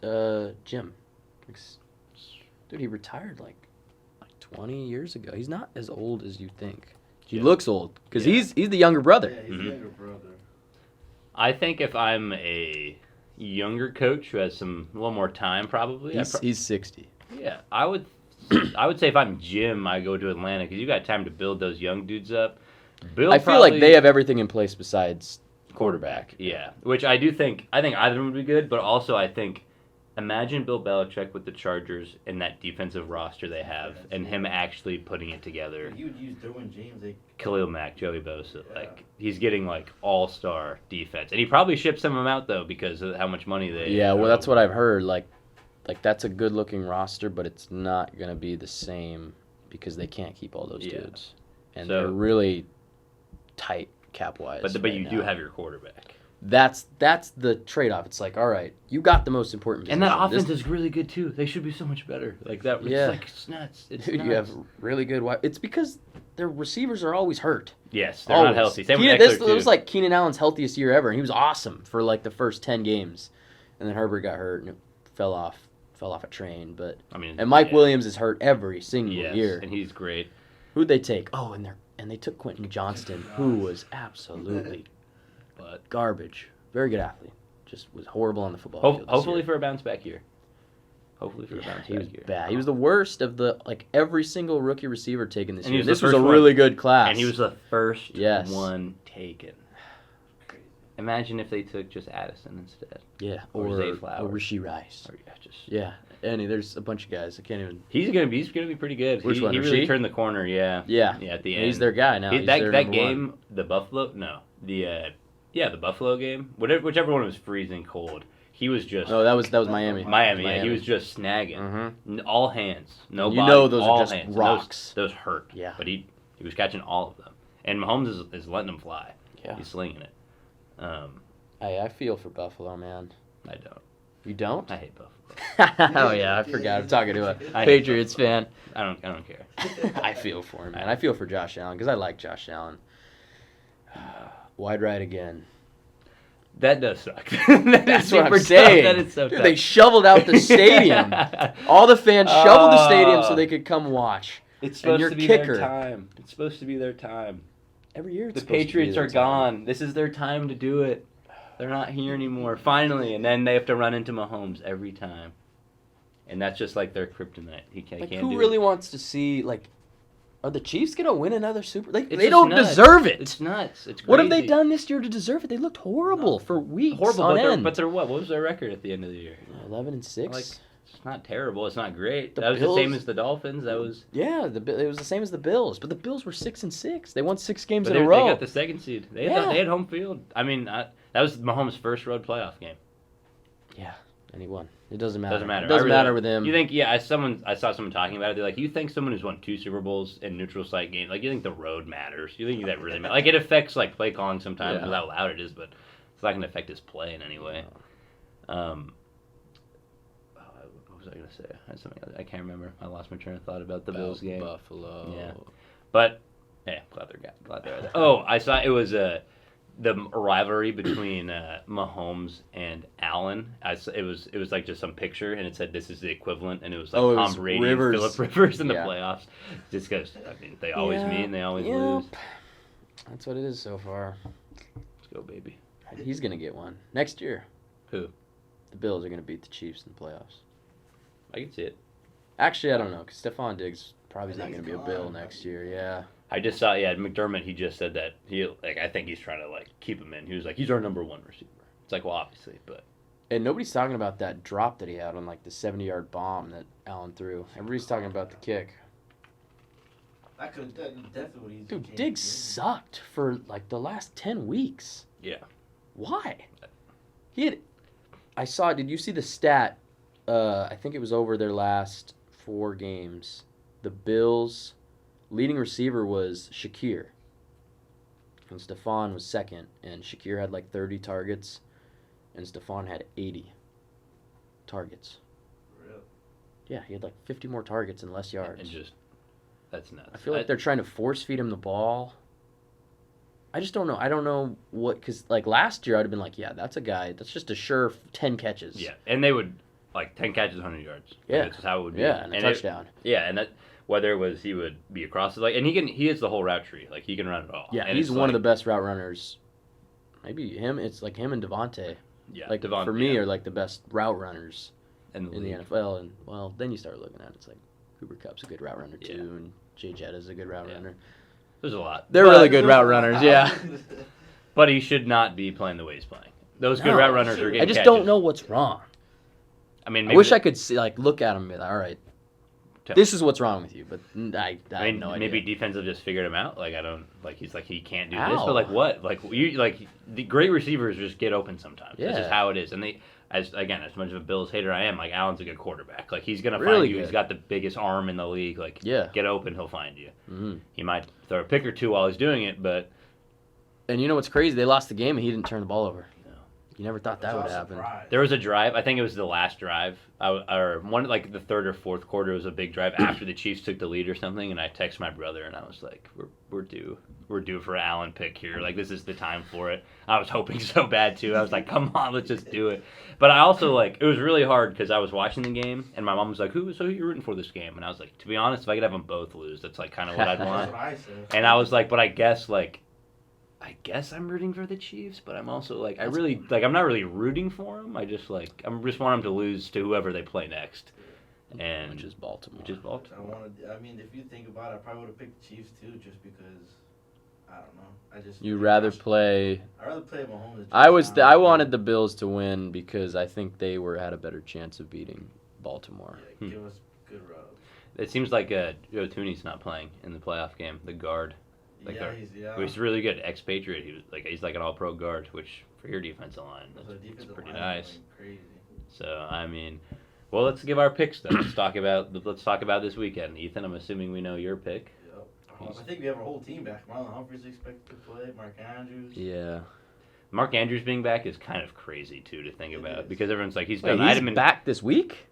Speaker 3: Jim? Dude, he retired like 20 years ago. He's not as old as you think. He
Speaker 6: Yeah.
Speaker 3: looks old because
Speaker 6: Yeah.
Speaker 3: he's the younger brother.
Speaker 7: Yeah, he's
Speaker 6: Mhm.
Speaker 7: a younger brother.
Speaker 6: I think if I'm a younger coach who has a little more time, probably.
Speaker 3: He's 60.
Speaker 6: Yeah, I would say if I'm Jim, I go to Atlanta because you got time to build those young dudes up. Bill,
Speaker 3: I feel like they have everything in place besides quarterback.
Speaker 6: Yeah, which I do think. I think either of them would be good, but also I think. Imagine Bill Belichick with the Chargers and that defensive roster they have, and him actually putting it together.
Speaker 7: He would use Derwin James.
Speaker 6: Khalil Mack, Joey Bosa, he's getting all-star defense, and he probably ships some of them out though because of how much money they.
Speaker 3: Yeah, well, that's what I've heard. Like that's a good-looking roster, but it's not gonna be the same because they can't keep all those dudes, and
Speaker 6: So-
Speaker 3: they're really tight cap-wise.
Speaker 6: But
Speaker 3: right
Speaker 6: you
Speaker 3: now.
Speaker 6: do have your quarterback,
Speaker 3: That's the trade-off. It's like, all right, you got the most important
Speaker 6: and
Speaker 3: position.
Speaker 6: that offense
Speaker 3: This-
Speaker 6: is really good too. They should be so much better. Like that,
Speaker 3: Yeah.
Speaker 6: it's nuts. It's
Speaker 3: Dude,
Speaker 6: nuts.
Speaker 3: you have really good. It's because their receivers are always hurt.
Speaker 6: Yes, they're not
Speaker 3: Always.
Speaker 6: healthy. Same
Speaker 3: Keenan,
Speaker 6: with Eckler
Speaker 3: this
Speaker 6: too.
Speaker 3: was like Keenan Allen's healthiest year ever, and he was awesome for like the first 10 games, and then Herbert got hurt and it fell off a train. But and Mike
Speaker 6: yeah.
Speaker 3: Williams is hurt every single
Speaker 6: Yes,
Speaker 3: year.
Speaker 6: and he's great.
Speaker 3: Who'd they take? Oh, and they took Quentin Johnston, who was absolutely garbage. Very good athlete, just was horrible on the football field.
Speaker 6: Hopefully for a bounce back year. Hopefully for a bounce
Speaker 3: he
Speaker 6: back
Speaker 3: was
Speaker 6: year.
Speaker 3: bad. He was the worst of every single rookie receiver taken this
Speaker 6: And he
Speaker 3: year.
Speaker 6: was
Speaker 3: This
Speaker 6: the
Speaker 3: was a
Speaker 6: first one.
Speaker 3: really good class.
Speaker 6: And he was the first
Speaker 3: Yes.
Speaker 6: one taken. Imagine if they took just Addison instead.
Speaker 3: Yeah,
Speaker 6: Or Zay Flowers.
Speaker 3: or Rishi Rice.
Speaker 6: Or,
Speaker 3: Yeah, and there's a bunch of guys. I can't even.
Speaker 6: He's gonna be pretty good.
Speaker 3: Which one,
Speaker 6: He really
Speaker 3: Rasheed?
Speaker 6: turned the corner. Yeah.
Speaker 3: Yeah,
Speaker 6: Yeah. At the
Speaker 3: and
Speaker 6: end,
Speaker 3: he's their guy now. He's
Speaker 6: that
Speaker 3: their
Speaker 6: that
Speaker 3: number one.
Speaker 6: game, the Buffalo. No, the Buffalo game. Whichever one was freezing cold. He was just.
Speaker 3: Oh, that was Miami.
Speaker 6: Miami. Yeah, he was just snagging.
Speaker 3: Mm-hmm.
Speaker 6: All hands. No
Speaker 3: You
Speaker 6: body.
Speaker 3: know those are
Speaker 6: all
Speaker 3: just
Speaker 6: hands.
Speaker 3: rocks.
Speaker 6: Those hurt.
Speaker 3: Yeah.
Speaker 6: But he was catching all of them. And Mahomes is letting them fly.
Speaker 3: Yeah.
Speaker 6: He's slinging it.
Speaker 3: I feel for Buffalo, man.
Speaker 6: I don't.
Speaker 3: You don't?
Speaker 6: I hate Buffalo.
Speaker 3: Oh yeah, I forgot. I'm talking to a
Speaker 6: I hate
Speaker 3: Patriots fan.
Speaker 6: I don't care.
Speaker 3: I feel for him, man. I feel for Josh Allen because I like Josh Allen. Wide right again.
Speaker 6: That does suck.
Speaker 3: That's what I'm saying.
Speaker 6: That is so
Speaker 3: Dude,
Speaker 6: tough.
Speaker 3: they shoveled out the stadium. All the fans shoveled the stadium so they could come watch.
Speaker 6: It's
Speaker 3: And
Speaker 6: supposed
Speaker 3: your
Speaker 6: to be
Speaker 3: kicker-
Speaker 6: their time. It's supposed to be their time.
Speaker 3: Every year, it's
Speaker 6: The
Speaker 3: supposed to be
Speaker 6: Patriots
Speaker 3: their
Speaker 6: are
Speaker 3: time.
Speaker 6: gone. This is their time to do it. They're not here anymore. Finally, and then they have to run into Mahomes every time, and that's just like their kryptonite. He can't.
Speaker 3: Like,
Speaker 6: can't
Speaker 3: who
Speaker 6: do
Speaker 3: really
Speaker 6: it.
Speaker 3: wants to see are the Chiefs gonna win another Super? Like,
Speaker 6: It's
Speaker 3: they
Speaker 6: just
Speaker 3: don't
Speaker 6: nuts.
Speaker 3: deserve it.
Speaker 6: It's nuts. It's
Speaker 3: What have they
Speaker 6: crazy.
Speaker 3: done this year to deserve it? They looked horrible for weeks.
Speaker 6: Horrible,
Speaker 3: on
Speaker 6: but
Speaker 3: end.
Speaker 6: they're what? What was their record at the end of the year?
Speaker 3: 11-6.
Speaker 6: Like, it's not terrible. It's not great.
Speaker 3: The
Speaker 6: That was
Speaker 3: Bills-
Speaker 6: the same as the Dolphins. That was.
Speaker 3: Yeah, it was the same as the Bills, but the Bills were 6-6. They won 6 games
Speaker 6: But
Speaker 3: in
Speaker 6: they,
Speaker 3: a row.
Speaker 6: they got the second seed. They had home field. I mean, that was Mahomes' first road playoff game.
Speaker 3: Yeah, and he won. It doesn't matter.
Speaker 6: Doesn't matter.
Speaker 3: It doesn't
Speaker 6: I really-
Speaker 3: matter with him.
Speaker 6: You think? Yeah, I saw someone talking about it. They're like, you think someone who's won 2 Super Bowls in neutral site games, like you think the road matters? You think that really matters? Like it affects like play calling sometimes
Speaker 3: Yeah.
Speaker 6: with how loud it is, but it's not going to affect his play in any way. What was I going to say? I had something. I can't remember. I lost my train of thought about the Bills game.
Speaker 3: Buffalo.
Speaker 6: Yeah. But yeah, glad they're there. Oh, I saw it was the rivalry between Mahomes and Allen. It was like just some picture, and it said this is the equivalent, and it was like
Speaker 3: Oh, it
Speaker 6: Tom
Speaker 3: was
Speaker 6: Brady
Speaker 3: Rivers.
Speaker 6: and Philip Rivers in the
Speaker 3: Yeah.
Speaker 6: playoffs. Just because I mean they always
Speaker 3: Yeah,
Speaker 6: meet and they always
Speaker 3: yep.
Speaker 6: lose.
Speaker 3: That's what it is so far.
Speaker 6: Let's go, baby.
Speaker 3: He's gonna get one next year.
Speaker 6: Who?
Speaker 3: The Bills are gonna beat the Chiefs in the playoffs.
Speaker 6: I can see it.
Speaker 3: Actually, I don't know, because Stephon Diggs probably
Speaker 7: I
Speaker 3: not
Speaker 7: think
Speaker 3: gonna be
Speaker 7: he's
Speaker 3: a Bill
Speaker 7: gone.
Speaker 3: next year. Yeah.
Speaker 6: I just saw, McDermott, he just said that I think he's trying to, keep him in. He was like, he's our number one receiver. It's like, well, obviously, but.
Speaker 3: And nobody's talking about that drop that he had on, the 70-yard bomb that Allen threw. Everybody's talking about the kick.
Speaker 7: That could definitely.
Speaker 3: Dude, Diggs sucked for, the last 10 weeks.
Speaker 6: Yeah.
Speaker 3: Why? Did you see the stat? I think it was over their last 4 games. The Bills' leading receiver was Shakir. And Stephon was second. And Shakir had 30 targets. And Stephon had 80 targets.
Speaker 7: Really?
Speaker 3: Yeah, he had 50 more targets and less yards.
Speaker 6: And that's nuts.
Speaker 3: I feel like they're trying to force feed him the ball. I just don't know. I don't know what, because last year I'd have been yeah, that's a guy, that's just a sure 10 catches.
Speaker 6: Yeah, and they would, 10 catches, 100 yards.
Speaker 3: Yeah.
Speaker 6: That's how it would be.
Speaker 3: Yeah, and a touchdown.
Speaker 6: And that, whether it was he would be across the, and he is the whole route tree. He can run it all.
Speaker 3: Yeah,
Speaker 6: and
Speaker 3: he's one of the best route runners. Maybe him, it's him and Devontae.
Speaker 6: Yeah,
Speaker 3: Devontae, for me, are the best route runners
Speaker 6: in
Speaker 3: the NFL. And, well, then you start looking at it, it's Cooper Kupp's a good route runner too, and Jay Jetta's a good route runner.
Speaker 6: There's a lot.
Speaker 3: They're really good route runners, yeah.
Speaker 6: But he should not be playing the way he's playing. Those good route runners are getting
Speaker 3: I just
Speaker 6: catches.
Speaker 3: don't know what's wrong.
Speaker 6: I mean,
Speaker 3: I wish I could see, look at him and be all right, this is what's wrong with you, but I have no idea.
Speaker 6: Maybe defensive just figured him out. I don't, he's he can't do this,
Speaker 3: Ow.
Speaker 6: but what? The great receivers just get open sometimes.
Speaker 3: Yeah.
Speaker 6: That's just how it is. And as much of a Bills hater I am, Allen's a good quarterback. He's going to
Speaker 3: Really
Speaker 6: find you.
Speaker 3: good.
Speaker 6: He's got the biggest arm in the league. Get open, he'll find you.
Speaker 3: Mm-hmm.
Speaker 6: He might throw a pick or two while he's doing it, but.
Speaker 3: And you know what's crazy? They lost the game and he didn't turn the ball over.
Speaker 6: No.
Speaker 3: You never thought that would happen.
Speaker 6: There was a drive. I think it was the last drive, or one the third or fourth quarter was a big drive after the Chiefs took the lead or something. And I texted my brother and I was like, "We're due for an Allen pick here. This is the time for it." I was hoping so bad too. I was like, "Come on, let's just do it." But I also it was really hard because I was watching the game and my mom was like, "Who are you rooting for this game?" And I was like, "To be honest, if I could have them both lose, that's kind of what I'd want."
Speaker 7: That's what I said.
Speaker 6: And I was like, "But I guess I'm rooting for the Chiefs, but I'm also I'm not really rooting for them. I just want them to lose to whoever they play next, and
Speaker 3: Which is Baltimore.
Speaker 7: I mean, if you think about it, I probably would have picked the Chiefs too, just because. I don't know.
Speaker 3: You'd rather play.
Speaker 7: I'd rather play Mahomes.
Speaker 3: I wanted the Bills to win because I think they had a better chance of beating Baltimore.
Speaker 7: Yeah, give us good rubs.
Speaker 6: it seems like Joe Thuney's not playing in the playoff game. The guard. He's really good. Ex-Patriot. He's like an All-Pro guard, which for your defensive line, that's pretty nice.
Speaker 7: Crazy.
Speaker 6: So I mean, well, let's give our picks though. Let's talk about this weekend. Ethan, I'm assuming we know your pick.
Speaker 7: Yep. I think we have our whole team back. Marlon Humphrey's expected to play. Mark Andrews.
Speaker 3: Yeah.
Speaker 6: Mark Andrews being back is kind of crazy too to think about because everyone's like he's
Speaker 3: back this week.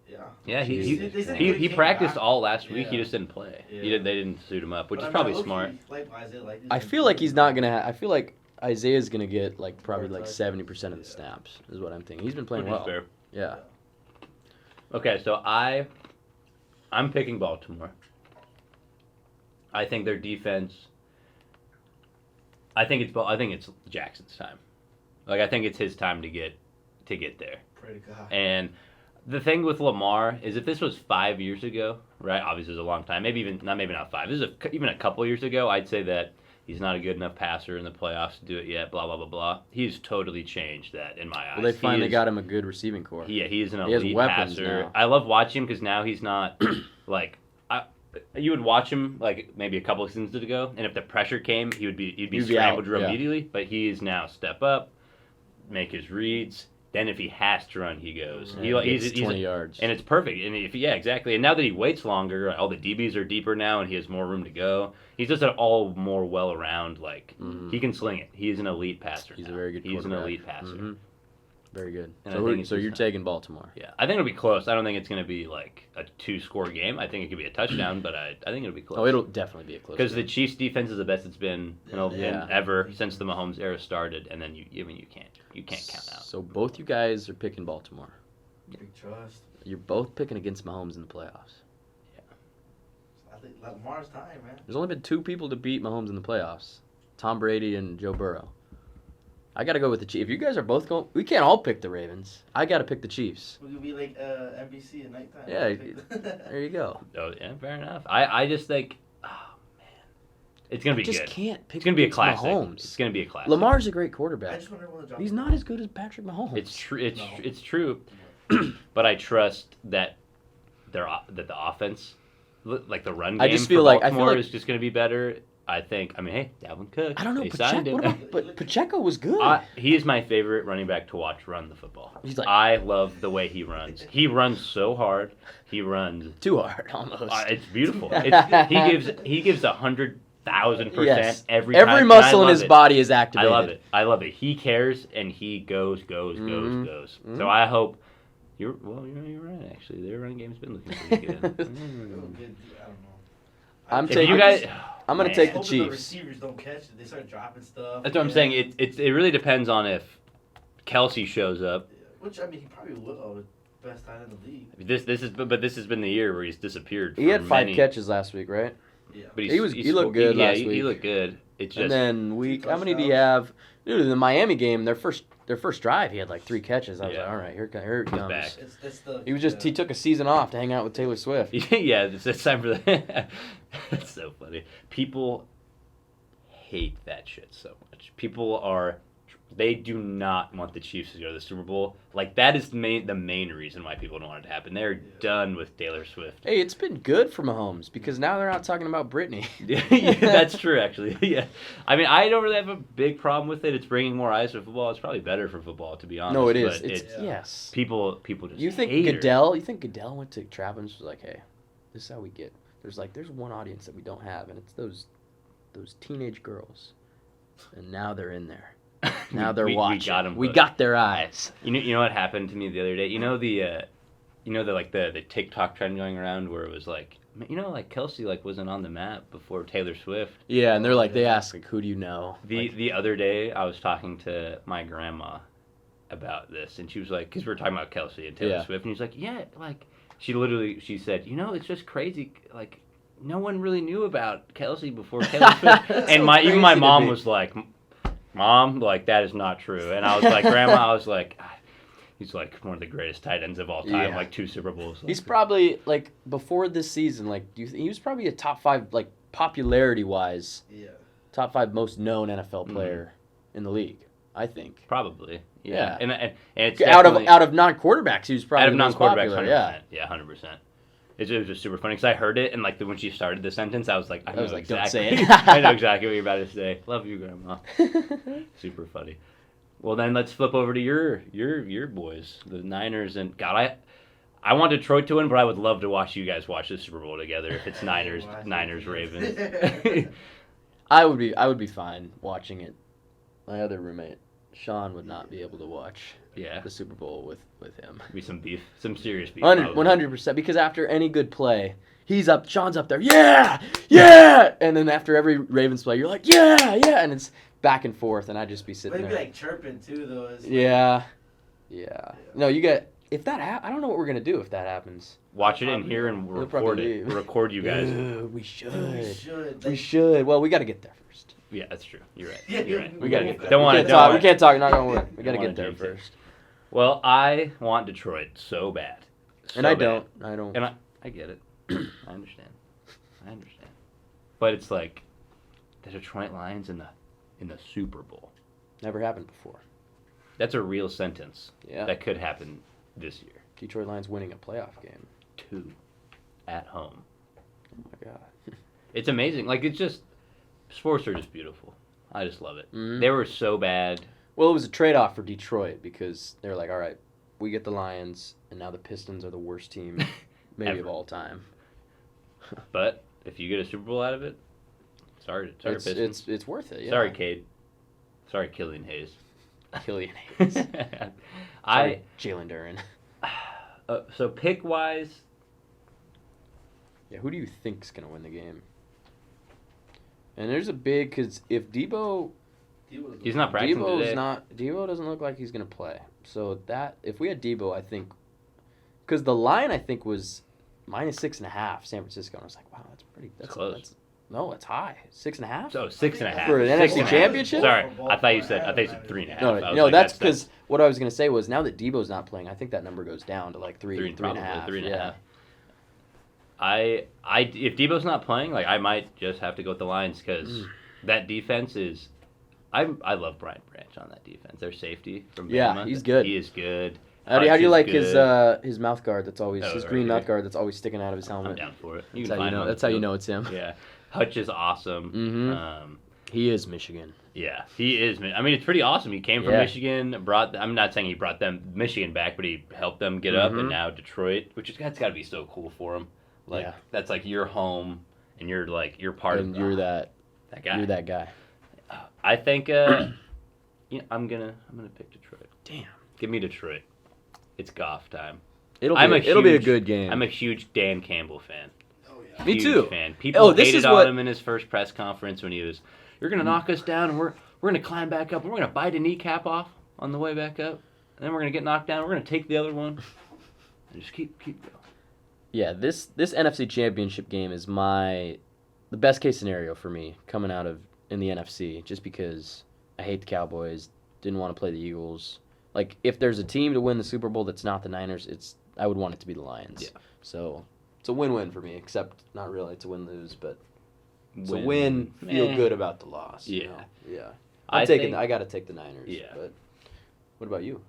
Speaker 6: Yeah,
Speaker 7: he
Speaker 6: he practiced all last week.
Speaker 7: Yeah.
Speaker 6: He just didn't play.
Speaker 7: Yeah.
Speaker 6: They didn't suit him up, which is probably smart.
Speaker 3: I feel like he's not gonna. I feel like Isaiah's gonna get probably 70% of the snaps. Is what I'm thinking. He's been playing
Speaker 6: Which is
Speaker 3: well.
Speaker 6: fair.
Speaker 3: Yeah.
Speaker 6: Okay, so I'm picking Baltimore. I think their defense. I think it's Jackson's time. I think it's his time to get there.
Speaker 7: Pray to God.
Speaker 6: And the thing with Lamar is if this was 5 years ago, right? Obviously, it's a long time. Maybe not 5. This is even a couple years ago. I'd say that he's not a good enough passer in the playoffs to do it yet. Blah blah blah blah. He's totally changed that in my eyes.
Speaker 3: Well, they finally got him a good receiving core.
Speaker 6: Yeah, he's an
Speaker 3: He has
Speaker 6: elite
Speaker 3: weapons
Speaker 6: passer.
Speaker 3: now.
Speaker 6: I love watching him because now he's not you would watch him maybe a couple of seasons ago, and if the pressure came, he'd be scrambled
Speaker 3: out, yeah.
Speaker 6: immediately. But he is now step up, make his reads. Then if he has to run, he goes.
Speaker 3: He's 20 yards.
Speaker 6: And it's perfect. And exactly. And now that he waits longer, all the DBs are deeper now, and he has more room to go. He's just an all more well around. He can sling it. He's an elite passer.
Speaker 3: He's a very good.
Speaker 6: He's an elite passer.
Speaker 3: Mm-hmm. Very good.
Speaker 6: And
Speaker 3: So you're taking Baltimore.
Speaker 6: Yeah, I think it'll be close. I don't think it's going to be a 2-score game. I think it could be a touchdown, but I think it'll be close.
Speaker 3: Oh, it'll definitely be a close.
Speaker 6: Because the Chiefs' defense is the best it's been ever since the Mahomes era started, and then you can't count out.
Speaker 3: So both you guys are picking Baltimore.
Speaker 7: Big trust.
Speaker 3: You're both picking against Mahomes in the playoffs.
Speaker 7: I think Lamar's time, man.
Speaker 3: There's only been 2 people to beat Mahomes in the playoffs: Tom Brady and Joe Burrow. I got to go with the Chiefs. If you guys are both going, we can't all pick the Ravens. I got to pick the Chiefs.
Speaker 7: We could be like NBC at nighttime.
Speaker 3: Yeah, there you go.
Speaker 6: Oh yeah, fair enough. I just think, oh man, It's gonna be
Speaker 3: just
Speaker 6: good.
Speaker 3: can't pick
Speaker 6: It's gonna be a
Speaker 3: against
Speaker 6: classic.
Speaker 3: Mahomes.
Speaker 6: It's gonna be a classic.
Speaker 3: Lamar's a great
Speaker 7: I
Speaker 3: quarterback.
Speaker 7: just wonder when the drop.
Speaker 3: He's not as good as Patrick Mahomes.
Speaker 6: It's true. It's
Speaker 7: No.
Speaker 6: it's true, but I trust that that the offense, like the run game,
Speaker 3: I just feel
Speaker 6: for
Speaker 3: like- I feel
Speaker 6: Baltimore
Speaker 3: like-
Speaker 6: is just gonna be better. I think. I mean, hey, Dalvin Cook.
Speaker 3: I don't know.
Speaker 6: They signed
Speaker 3: Pacheco,
Speaker 6: him.
Speaker 3: what about, but Pacheco was good.
Speaker 6: He is my favorite running back to watch run the football.
Speaker 3: He's like-
Speaker 6: I love the way he runs. He runs so hard. He runs.
Speaker 3: Too hard, almost.
Speaker 6: It's beautiful. He gives 100,000%
Speaker 3: Yes.
Speaker 6: every time.
Speaker 3: Every
Speaker 6: and I
Speaker 3: muscle in
Speaker 6: love
Speaker 3: his
Speaker 6: it.
Speaker 3: body is
Speaker 6: I
Speaker 3: activated.
Speaker 6: love it. I love it. He cares and he goes.
Speaker 3: Mhm.
Speaker 6: So I hope you're right. Actually, their running game's been looking pretty good.
Speaker 7: Good, I don't know.
Speaker 3: I'm
Speaker 6: If
Speaker 3: taking.
Speaker 6: you guys,
Speaker 3: I'm gonna
Speaker 6: man.
Speaker 3: take the
Speaker 7: Hoping
Speaker 3: Chiefs.
Speaker 7: receivers don't catch it. They start dropping stuff.
Speaker 6: That's what I'm saying. It really depends on if Kelsey shows up.
Speaker 7: Which I mean, he probably will. Best tight in the league.
Speaker 6: This has been the year where he's disappeared.
Speaker 3: He had
Speaker 6: for
Speaker 3: 5
Speaker 6: many-
Speaker 3: catches last week, right?
Speaker 7: Yeah.
Speaker 6: But
Speaker 3: He looked good
Speaker 6: yeah,
Speaker 3: last
Speaker 6: he
Speaker 3: week.
Speaker 6: looked good. It's just
Speaker 3: And then week,
Speaker 7: Two
Speaker 3: how many do you
Speaker 7: touchdowns.
Speaker 3: have? Dude, in the Miami game, their first drive, he had like 3 catches. I was
Speaker 6: Yeah.
Speaker 3: like, all right, here it
Speaker 6: He's
Speaker 3: comes.
Speaker 6: back.
Speaker 7: It's the.
Speaker 3: He took a season off to hang out with Taylor Swift.
Speaker 6: yeah, it's time for the. That's so funny. People hate that shit so much. They do not want the Chiefs to go to the Super Bowl. Like that is the main reason why people don't want it to happen. They're done with Taylor Swift.
Speaker 3: Hey, it's been good for Mahomes because now they're not talking about Britney.
Speaker 6: Yeah, that's true, actually. Yeah, I mean, I don't really have a big problem with it. It's bringing more eyes to football. It's probably better for football, to be honest.
Speaker 3: No, it is.
Speaker 6: but
Speaker 3: It's
Speaker 7: Yeah.
Speaker 3: yes.
Speaker 6: people just.
Speaker 3: You think
Speaker 6: hate her.
Speaker 3: Goodell? You think Goodell went to Travis and was like, "Hey, this is how we get." There's one audience that we don't have, and it's those teenage girls, and now they're in there. Now they're watching.
Speaker 6: We got 'em
Speaker 3: We
Speaker 6: hooked.
Speaker 3: got their eyes.
Speaker 6: You know what happened to me the other day? You know the TikTok trend going around where it was like, like Kelsey wasn't on the map before Taylor Swift.
Speaker 3: Yeah, and they're like, they ask like, "Who do you know?"
Speaker 6: The other day I was talking to my grandma about this, and she was like, because we were talking about Kelsey and Taylor
Speaker 3: Yeah.
Speaker 6: Swift, and she's like, yeah, like she said, it's just crazy, like no one really knew about Kelsey before Taylor Swift,
Speaker 3: That's
Speaker 6: and
Speaker 3: so
Speaker 6: my
Speaker 3: crazy to
Speaker 6: mom
Speaker 3: me.
Speaker 6: was like, Mom, like that is not true, and I was like, Grandma, I was like. He's like one of the greatest tight ends of all time,
Speaker 3: Yeah.
Speaker 6: like 2 Super Bowls.
Speaker 3: He's probably like before this season. Like, he was probably a top 5 like popularity wise,
Speaker 7: Yeah.
Speaker 3: top 5 most known NFL
Speaker 6: Mm-hmm.
Speaker 3: player in the league. I think.
Speaker 6: Probably,
Speaker 3: Yeah.
Speaker 6: And it's
Speaker 3: Out
Speaker 6: definitely-
Speaker 3: of non-quarterbacks, he was probably
Speaker 6: out of
Speaker 3: the most
Speaker 6: non-quarterbacks,
Speaker 3: popular.
Speaker 6: 100%.
Speaker 3: Yeah.
Speaker 6: Yeah, 100%. It was just super funny because I heard it and like when she started the sentence, I was like, I
Speaker 3: was
Speaker 6: know
Speaker 3: like, don't
Speaker 6: exactly.
Speaker 3: say it.
Speaker 6: I know exactly what you're about to say. Love you, Grandma. Super funny. Well, then let's flip over to your boys, the Niners, and God, I want Detroit to win, but I would love to watch you guys watch the Super Bowl together if it's Niners Ravens.
Speaker 3: I would be fine watching it. My other roommate, Sean, would not be able to watch
Speaker 6: Yeah,
Speaker 3: the Super Bowl with him.
Speaker 6: be some beef, some serious beef.
Speaker 3: 100%, because after any good play, Sean's up there, yeah, and then after every Ravens play, you're like, yeah, and it's back and forth, and I'd just be sitting
Speaker 7: Maybe
Speaker 3: there.
Speaker 7: like chirping too, though. It's like-
Speaker 3: Yeah. No, you get if that. I don't know what we're gonna do if that happens.
Speaker 6: Watch it in here and
Speaker 3: We'll
Speaker 6: record
Speaker 3: probably
Speaker 6: it.
Speaker 3: leave.
Speaker 6: Record you guys.
Speaker 3: We should.
Speaker 7: We should.
Speaker 3: We should. Well, we got to get there first.
Speaker 6: Yeah, that's true. You're right.
Speaker 7: Yeah,
Speaker 6: You're right.
Speaker 3: We gotta
Speaker 7: Yeah.
Speaker 3: get there.
Speaker 6: Don't
Speaker 3: we
Speaker 6: wanna-
Speaker 3: can't
Speaker 6: don't
Speaker 3: talk.
Speaker 6: wanna-
Speaker 3: We can't talk. Not gonna win. We
Speaker 6: Don't
Speaker 3: gotta
Speaker 6: wanna
Speaker 3: get there
Speaker 6: jinx it.
Speaker 3: first.
Speaker 6: Well, I want Detroit so bad.
Speaker 3: And I
Speaker 6: So
Speaker 3: don't.
Speaker 6: bad.
Speaker 3: I don't.
Speaker 6: And I get it. I understand. But it's like the Detroit Lions in the Super Bowl.
Speaker 3: Never happened before.
Speaker 6: That's a real sentence.
Speaker 3: Yeah.
Speaker 6: That could happen this year.
Speaker 3: Detroit Lions winning a playoff game.
Speaker 6: 2 at home.
Speaker 3: Oh my god.
Speaker 6: It's amazing. Like it's just sports are just beautiful. I just love it.
Speaker 3: Mhm.
Speaker 6: They were so bad.
Speaker 3: Well, it was a trade-off for Detroit because they were like, all right, we get the Lions, and now the Pistons are the worst team maybe
Speaker 6: Ever.
Speaker 3: of all time.
Speaker 6: But if you get a Super Bowl out of it, sorry Pistons.
Speaker 3: It's worth it. Yeah.
Speaker 6: Sorry, Cade. Sorry, Killian Hayes.
Speaker 3: Killian Hayes.
Speaker 6: I
Speaker 3: Jalen Duren.
Speaker 6: so pick wise,
Speaker 3: Yeah, who do you think's gonna win the game? And there's a big because if Debo
Speaker 6: he's not practicing today.
Speaker 3: Debo doesn't look like he's gonna play. So that if we had Debo, I think because the line I think was -6.5 San Francisco, and I was like, wow, that's pretty. That's
Speaker 6: close.
Speaker 3: No, it's high. 6.5.
Speaker 6: So 6.5
Speaker 3: For an
Speaker 6: Six
Speaker 3: NFC
Speaker 6: and a half.
Speaker 3: championship?
Speaker 6: Sorry, I thought you said 3.5. I was
Speaker 3: No,
Speaker 6: like,
Speaker 3: that's because what I was gonna say was now that Debo's not playing, I think that number goes down to like three and a
Speaker 6: probably
Speaker 3: half.
Speaker 6: 3.5. if Debo's not playing, like I might just have to go with the Lions because that defense is. I love Brian Branch on that defense. Their safety from Bama.
Speaker 3: Yeah, he's good.
Speaker 6: He is good.
Speaker 3: How do
Speaker 6: Hutch
Speaker 3: you
Speaker 6: is
Speaker 3: like
Speaker 6: good.
Speaker 3: his mouth guard? That's always
Speaker 6: Oh,
Speaker 3: his
Speaker 6: right
Speaker 3: green
Speaker 6: here.
Speaker 3: mouth guard that's always sticking out of his helmet.
Speaker 6: I'm down for it.
Speaker 3: That's how you know. That's how you know it's him.
Speaker 6: Yeah, Hutch is awesome.
Speaker 3: Mhm. He is Michigan.
Speaker 6: Yeah, he is. I mean, it's pretty awesome. He came from
Speaker 3: Yeah.
Speaker 6: Michigan. I'm not saying he brought them Michigan back, but he helped them get up, and now Detroit, that's got to be so cool for him. Like
Speaker 3: Yeah.
Speaker 6: that's like your home, and you're part
Speaker 3: And
Speaker 6: of
Speaker 3: you're that
Speaker 6: guy.
Speaker 3: You're that guy.
Speaker 6: I think. I'm gonna pick Detroit.
Speaker 3: Damn.
Speaker 6: Give me Detroit. It's Goff time.
Speaker 3: It'll
Speaker 6: I'm
Speaker 3: be a
Speaker 6: huge-
Speaker 3: good game.
Speaker 6: I'm a huge Dan Campbell fan.
Speaker 3: Me
Speaker 6: Huge
Speaker 3: too.
Speaker 6: fan. People
Speaker 3: this
Speaker 6: hated
Speaker 3: is
Speaker 6: on
Speaker 3: what-
Speaker 6: him in his first press conference when he was, "You're gonna knock us down, and we're gonna climb back up, and we're gonna bite a kneecap off on the way back up, and then we're gonna get knocked down. We're gonna take the other one, and just keep going."
Speaker 3: Yeah, this NFC Championship game is the best case scenario for me coming out of in the NFC, just because I hate the Cowboys, didn't want to play the Eagles. Like if there's a team to win the Super Bowl that's not the Niners, I would want it to be the Lions.
Speaker 6: Yeah.
Speaker 3: So it's a win-win for me, except not really. It's a win-lose, but it's a
Speaker 6: Win.
Speaker 3: win. Feel
Speaker 6: Eh.
Speaker 3: good about the loss.
Speaker 6: Yeah.
Speaker 3: You know? Yeah.
Speaker 6: I
Speaker 3: I got to take the Niners.
Speaker 6: Yeah.
Speaker 3: But what about you?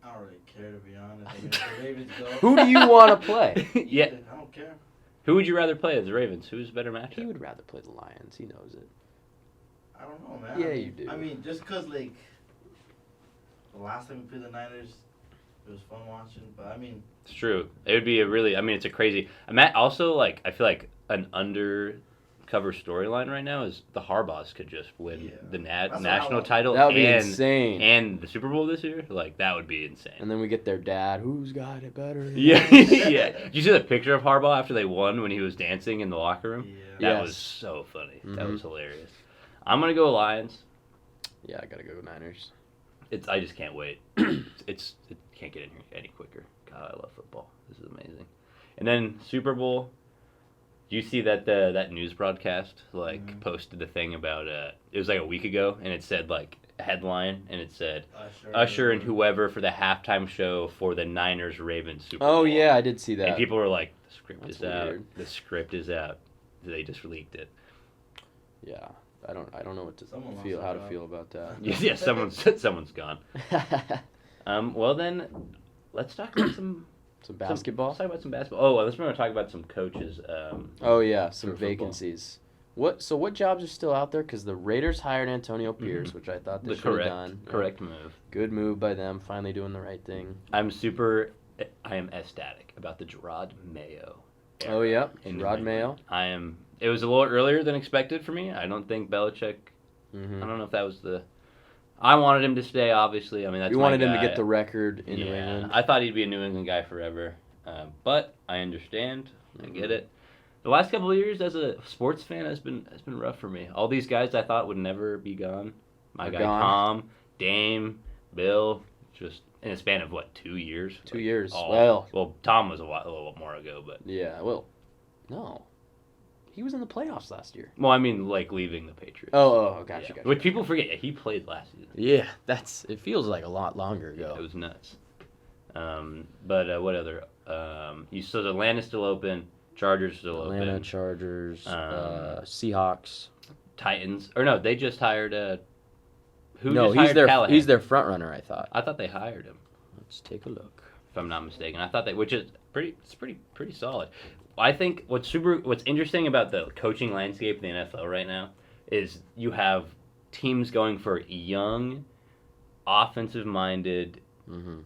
Speaker 7: I don't really care, to be honest. I mean, if the Ravens go.
Speaker 3: Who do you want to play?
Speaker 6: Yeah.
Speaker 7: I don't care.
Speaker 6: Who would you rather play as the Ravens? Who's a better matchup?
Speaker 3: He would rather play the Lions. He knows it.
Speaker 7: I don't know, man.
Speaker 3: Yeah, you do.
Speaker 7: I mean, just because, like, the last time we played the Niners, it was fun watching. But, I mean,
Speaker 6: It's true. It would be it's a crazy. Also, like, I feel like an undercover storyline right now is the Harbaughs could just win the
Speaker 7: That's what I
Speaker 6: national
Speaker 7: want.
Speaker 6: title
Speaker 3: That would be
Speaker 6: and
Speaker 3: insane.
Speaker 6: and the Super Bowl this year. Like, that would be insane.
Speaker 3: And then we get their dad. Who's got it better? than
Speaker 6: Yeah,
Speaker 3: us?"
Speaker 6: yeah. Did you see the picture of Harbaugh after they won when he was dancing in the locker room?
Speaker 7: yeah.
Speaker 6: That
Speaker 3: Yes.
Speaker 6: was so funny. That
Speaker 3: Mhm.
Speaker 6: was hilarious. I'm gonna go Lions.
Speaker 3: Yeah, I gotta go Niners.
Speaker 6: I just can't wait. It can't get in here any quicker. God, I love football. This is amazing. And then Super Bowl. Do you see that that news broadcast posted the thing about it was like a week ago, and it said like a headline, and it said Usher and whoever for the halftime show for the Niners Ravens Super Bowl.
Speaker 3: Oh yeah, I did see that.
Speaker 6: And people were like, the script
Speaker 3: That's
Speaker 6: is out.
Speaker 3: weird.
Speaker 6: The script is out. They just leaked it.
Speaker 3: Yeah, I don't know what to
Speaker 7: Someone lost
Speaker 3: feel
Speaker 7: their
Speaker 3: how to
Speaker 7: job.
Speaker 3: feel about that.
Speaker 6: Yeah, someone's gone. Well then, let's talk about some
Speaker 3: basketball.
Speaker 6: Let's talk about some basketball. Oh, let's talk about some coaches.
Speaker 3: Oh yeah, some
Speaker 6: for football.
Speaker 3: vacancies. What jobs are still out there? Because the Raiders hired Antonio Pierce, which I thought they
Speaker 6: The
Speaker 3: should have done.
Speaker 6: correct move.
Speaker 3: Good move by them, finally doing the right thing.
Speaker 6: I am ecstatic about the Gerard Mayo.
Speaker 3: Oh yeah,
Speaker 6: in
Speaker 3: Rod
Speaker 6: New England.
Speaker 3: Mayo.
Speaker 6: It was a little earlier than expected for me. I don't think Belichick.
Speaker 3: Mm-hmm.
Speaker 6: I don't know if that was the. I wanted him to stay. Obviously, I mean that's.
Speaker 3: You
Speaker 6: my
Speaker 3: wanted him to
Speaker 6: guy.
Speaker 3: get the record in New
Speaker 6: Yeah,
Speaker 3: England.
Speaker 6: I thought he'd be a New England guy forever, but I understand. I get it. The last couple of years as a sports fan has been rough for me. All these guys I thought would never be gone. My
Speaker 3: Are
Speaker 6: guy
Speaker 3: gone.
Speaker 6: Tom, Dame, Bill, just in a span of what 2 years?
Speaker 3: 2 years.
Speaker 6: Well, Tom was a little more ago, but
Speaker 3: Yeah, well, no. He was in the playoffs last year.
Speaker 6: well, I mean like leaving the Patriots.
Speaker 3: Oh, gotcha,
Speaker 6: Yeah.
Speaker 3: gotcha.
Speaker 6: Which people forget. He played last season.
Speaker 3: Yeah, it feels like a lot longer
Speaker 6: Yeah,
Speaker 3: ago.
Speaker 6: it was nuts. But what other? So Atlanta's still open. Chargers still
Speaker 3: Atlanta
Speaker 6: open.
Speaker 3: Chargers,
Speaker 6: Um,
Speaker 3: Seahawks.
Speaker 6: Titans, or no, they just hired who?
Speaker 3: No,
Speaker 6: just hired Callahan?
Speaker 3: he's their front runner, I thought.
Speaker 6: I thought they hired him,
Speaker 3: Let's take a look.
Speaker 6: if I'm not mistaken. I thought which is pretty solid. I think what's interesting about the coaching landscape in the NFL right now is you have teams going for young, offensive-minded
Speaker 3: Mm-hmm.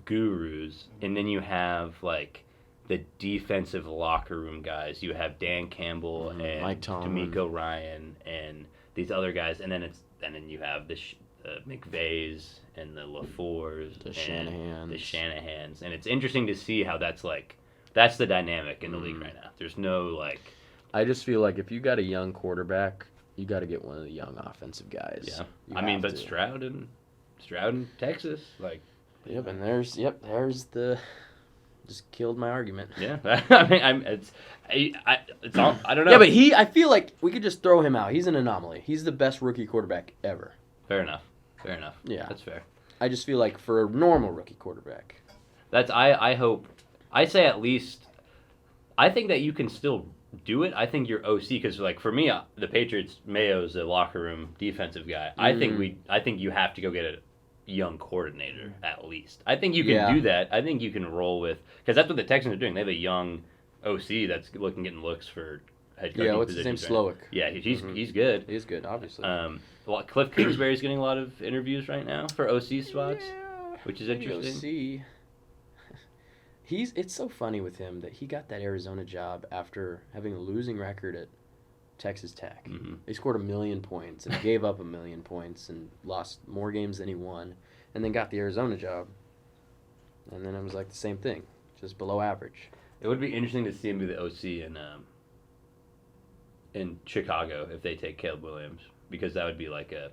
Speaker 6: gurus, and then you have like the defensive locker room guys. You have Dan Campbell and
Speaker 3: Mike Tomlin.
Speaker 6: D'Amico Ryan and these other guys, and then you have the McVays and the LaFleurs,
Speaker 3: The
Speaker 6: and
Speaker 3: Shanahans.
Speaker 6: and it's interesting to see how that's the dynamic in the league right now. There's no like.
Speaker 3: I just feel like if you got a young quarterback, you got to get one of the young offensive guys.
Speaker 6: Yeah,
Speaker 3: You
Speaker 6: I mean,
Speaker 3: have
Speaker 6: but
Speaker 3: to.
Speaker 6: Stroud in Texas, like.
Speaker 3: Yep, and there's the. Just killed my argument.
Speaker 6: Yeah, I mean, it's all, I don't know.
Speaker 3: Yeah, but I feel like we could just throw him out. He's an anomaly. He's the best rookie quarterback ever.
Speaker 6: Fair enough.
Speaker 3: Yeah.
Speaker 6: That's fair.
Speaker 3: I just feel like for a normal rookie quarterback.
Speaker 6: I hope. I say at least I think that you can still do it. I think your OC, because like for me, the Patriots, Mayo's a locker room defensive guy. I think you have to go get a young coordinator at least. I think you can do that. I think you can roll with, because that's what the Texans are doing. They have a young OC that's getting looks for head coaching.
Speaker 3: Yeah, what's his name? Slowick.
Speaker 6: Yeah, he's good.
Speaker 3: He's good, obviously.
Speaker 6: Well, Cliff Kingsbury's getting a lot of interviews right now for OC spots, which is interesting.
Speaker 3: OC. It's so funny with him that he got that Arizona job after having a losing record at Texas Tech.
Speaker 6: Mm-hmm.
Speaker 3: They scored 1 million points and gave up 1 million points and lost more games than he won, and then got the Arizona job. And then it was like the same thing, just below average.
Speaker 6: It would be interesting to see him be the OC in Chicago if they take Caleb Williams, because that would be like a...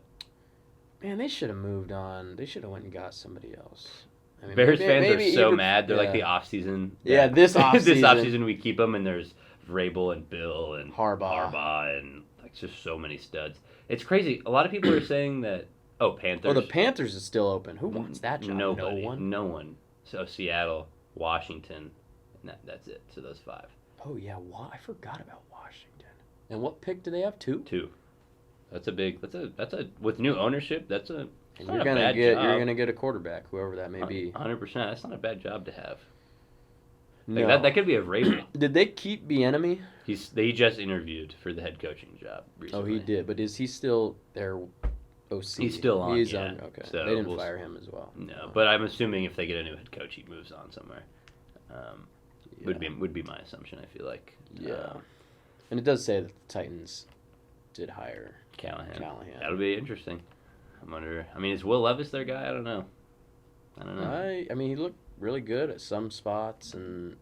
Speaker 3: Man, they should have moved on. They should have went and got somebody else. I mean,
Speaker 6: Bears fans are so
Speaker 3: either,
Speaker 6: mad. They're like the offseason.
Speaker 3: Yeah, this offseason.
Speaker 6: This offseason we keep them, and there's Vrabel and Bill and
Speaker 3: Harbaugh
Speaker 6: and like just so many studs. It's crazy. A lot of people are saying that, Panthers.
Speaker 3: Oh, the Panthers is still open. Who wants that job?
Speaker 6: Nobody.
Speaker 3: No one?
Speaker 6: No one. So Seattle, Washington, and that's it. So those 5.
Speaker 3: Oh, yeah. I forgot about Washington. And what pick do they have? 2?
Speaker 6: 2. That's a with new ownership, that's a...
Speaker 3: And you're gonna get a quarterback, whoever that may be.
Speaker 6: 100%. That's not a bad job to have.
Speaker 3: No.
Speaker 6: Like that could be a Vrabel.
Speaker 3: Did they keep Bieniemy?
Speaker 6: He just interviewed for the head coaching job recently.
Speaker 3: Oh, he did. But is he still their OC?
Speaker 6: He's still on.
Speaker 3: He's
Speaker 6: yeah.
Speaker 3: on. Okay.
Speaker 6: So
Speaker 3: they didn't fire him as well.
Speaker 6: No, but I'm assuming if they get a new head coach, he moves on somewhere. Would be my assumption. I feel like.
Speaker 3: Yeah. And it does say that the Titans did hire
Speaker 6: Callahan.
Speaker 3: That'll
Speaker 6: be interesting. Is Will Levis their guy? I don't know.
Speaker 3: I mean, he looked really good at some spots, and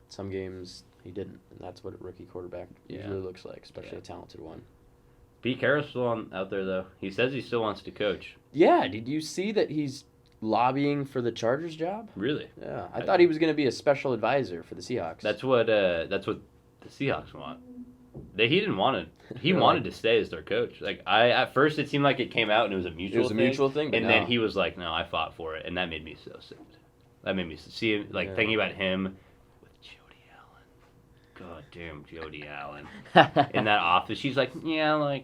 Speaker 3: some games he didn't. And that's what a rookie quarterback usually looks like, especially a talented one.
Speaker 6: Pete Carroll's still out there, though. He says he still wants to coach.
Speaker 3: Yeah, did you see that he's lobbying for the Chargers job?
Speaker 6: Really?
Speaker 3: Yeah, I thought he was going to be a special advisor for the Seahawks.
Speaker 6: That's what the Seahawks want. He didn't want it. He wanted to stay as their coach. Like at first it seemed like it came out and it was a mutual thing.
Speaker 3: But
Speaker 6: and then he was like, "No, I fought for it," and that made me so sad. That made me see him thinking about him with Jody Allen. God damn, Jody Allen in that office. She's like, "Yeah,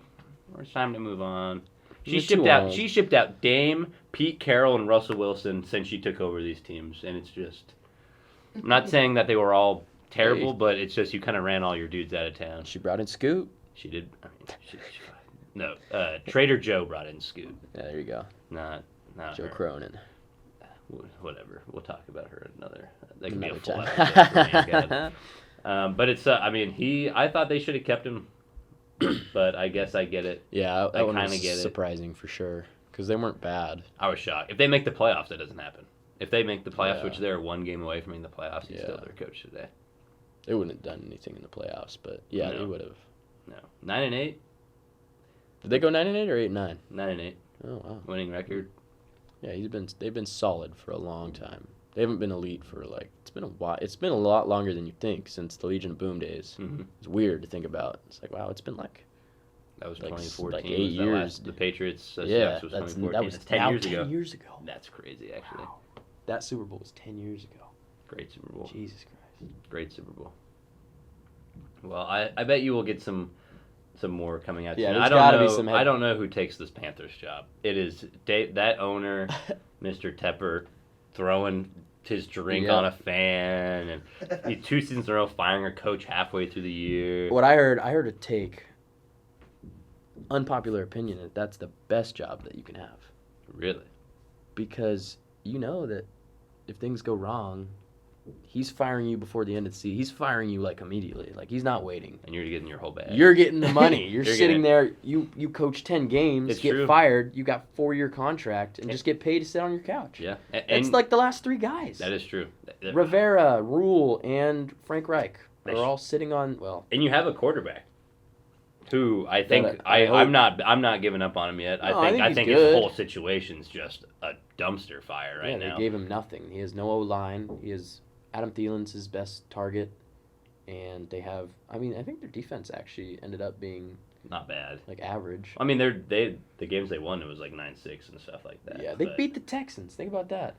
Speaker 6: it's time to move on." She shipped out Dame, Pete Carroll, and Russell Wilson since she took over these teams, and it's just. I'm not saying that they were all terrible, but it's just you kind of ran all your dudes out of town.
Speaker 3: She brought in Scoot.
Speaker 6: She did. No, Trader Joe brought in Scoot.
Speaker 3: Yeah, there you go.
Speaker 6: Not
Speaker 3: Joe
Speaker 6: her.
Speaker 3: Cronin.
Speaker 6: Whatever. We'll talk about her another. That could
Speaker 3: Another
Speaker 6: be a full
Speaker 3: time.
Speaker 6: episode. But it's. I thought they should have kept him, but I guess I get it.
Speaker 3: Yeah, that one was
Speaker 6: get it.
Speaker 3: surprising for sure because they weren't bad.
Speaker 6: I was shocked. If they make the playoffs, that doesn't happen. If they make the playoffs, which they're 1 game away from making the playoffs, he's still their coach today.
Speaker 3: They wouldn't have done anything in the playoffs, but they would have.
Speaker 6: No, 9-8.
Speaker 3: Did they go 9-8 or 8-9?
Speaker 6: 9-8.
Speaker 3: Oh wow,
Speaker 6: winning record.
Speaker 3: Yeah, they've been solid for a long time. They haven't been elite for it's been a while. It's been a lot longer than you think since the Legion of Boom days.
Speaker 6: Mm-hmm.
Speaker 3: It's weird to think about. It's like wow, it's been like.
Speaker 6: That was
Speaker 3: Like
Speaker 6: 2014.
Speaker 3: 8 years.
Speaker 6: The Patriots.
Speaker 3: Was
Speaker 6: 2014.
Speaker 3: that was
Speaker 6: 10 years ago.
Speaker 3: 10 years ago.
Speaker 6: That's crazy, actually.
Speaker 3: Wow. That Super Bowl was 10 years ago.
Speaker 6: Great Super Bowl.
Speaker 3: Jesus Christ.
Speaker 6: Great Super Bowl. Well, I bet you will get some more coming out.
Speaker 3: Yeah,
Speaker 6: soon.
Speaker 3: there's gotta be some.
Speaker 6: I don't know who takes this Panthers job. It is that owner, Mr. Tepper, throwing his drink on a fan, and 2 seasons in a row firing a coach halfway through the year.
Speaker 3: What I heard a take. Unpopular opinion. That's the best job that you can have.
Speaker 6: Really?
Speaker 3: Because you know that if things go wrong, he's firing you before the end of the season. He's firing you immediately. He's not waiting.
Speaker 6: And you're getting your whole bag.
Speaker 3: You're getting the money. You're sitting there. You coach 10 games,
Speaker 6: It's
Speaker 3: get
Speaker 6: true.
Speaker 3: fired. You got 4-year contract and just get paid to sit on your couch.
Speaker 6: Yeah,
Speaker 3: It's like the last 3 guys.
Speaker 6: That is true.
Speaker 3: Rivera, Rule, and Frank Reich are all sitting on
Speaker 6: And you have a quarterback. Who I think I'm not giving up on him yet.
Speaker 3: No,
Speaker 6: I think his whole situation's just a dumpster fire right now.
Speaker 3: They gave him nothing. He has no O-line. Adam Thielen's his best target, and they have. I think their defense actually ended up being
Speaker 6: not bad.
Speaker 3: Average.
Speaker 6: The games they won, it was 9-6 and stuff like that.
Speaker 3: Yeah, they beat the Texans. Think about that.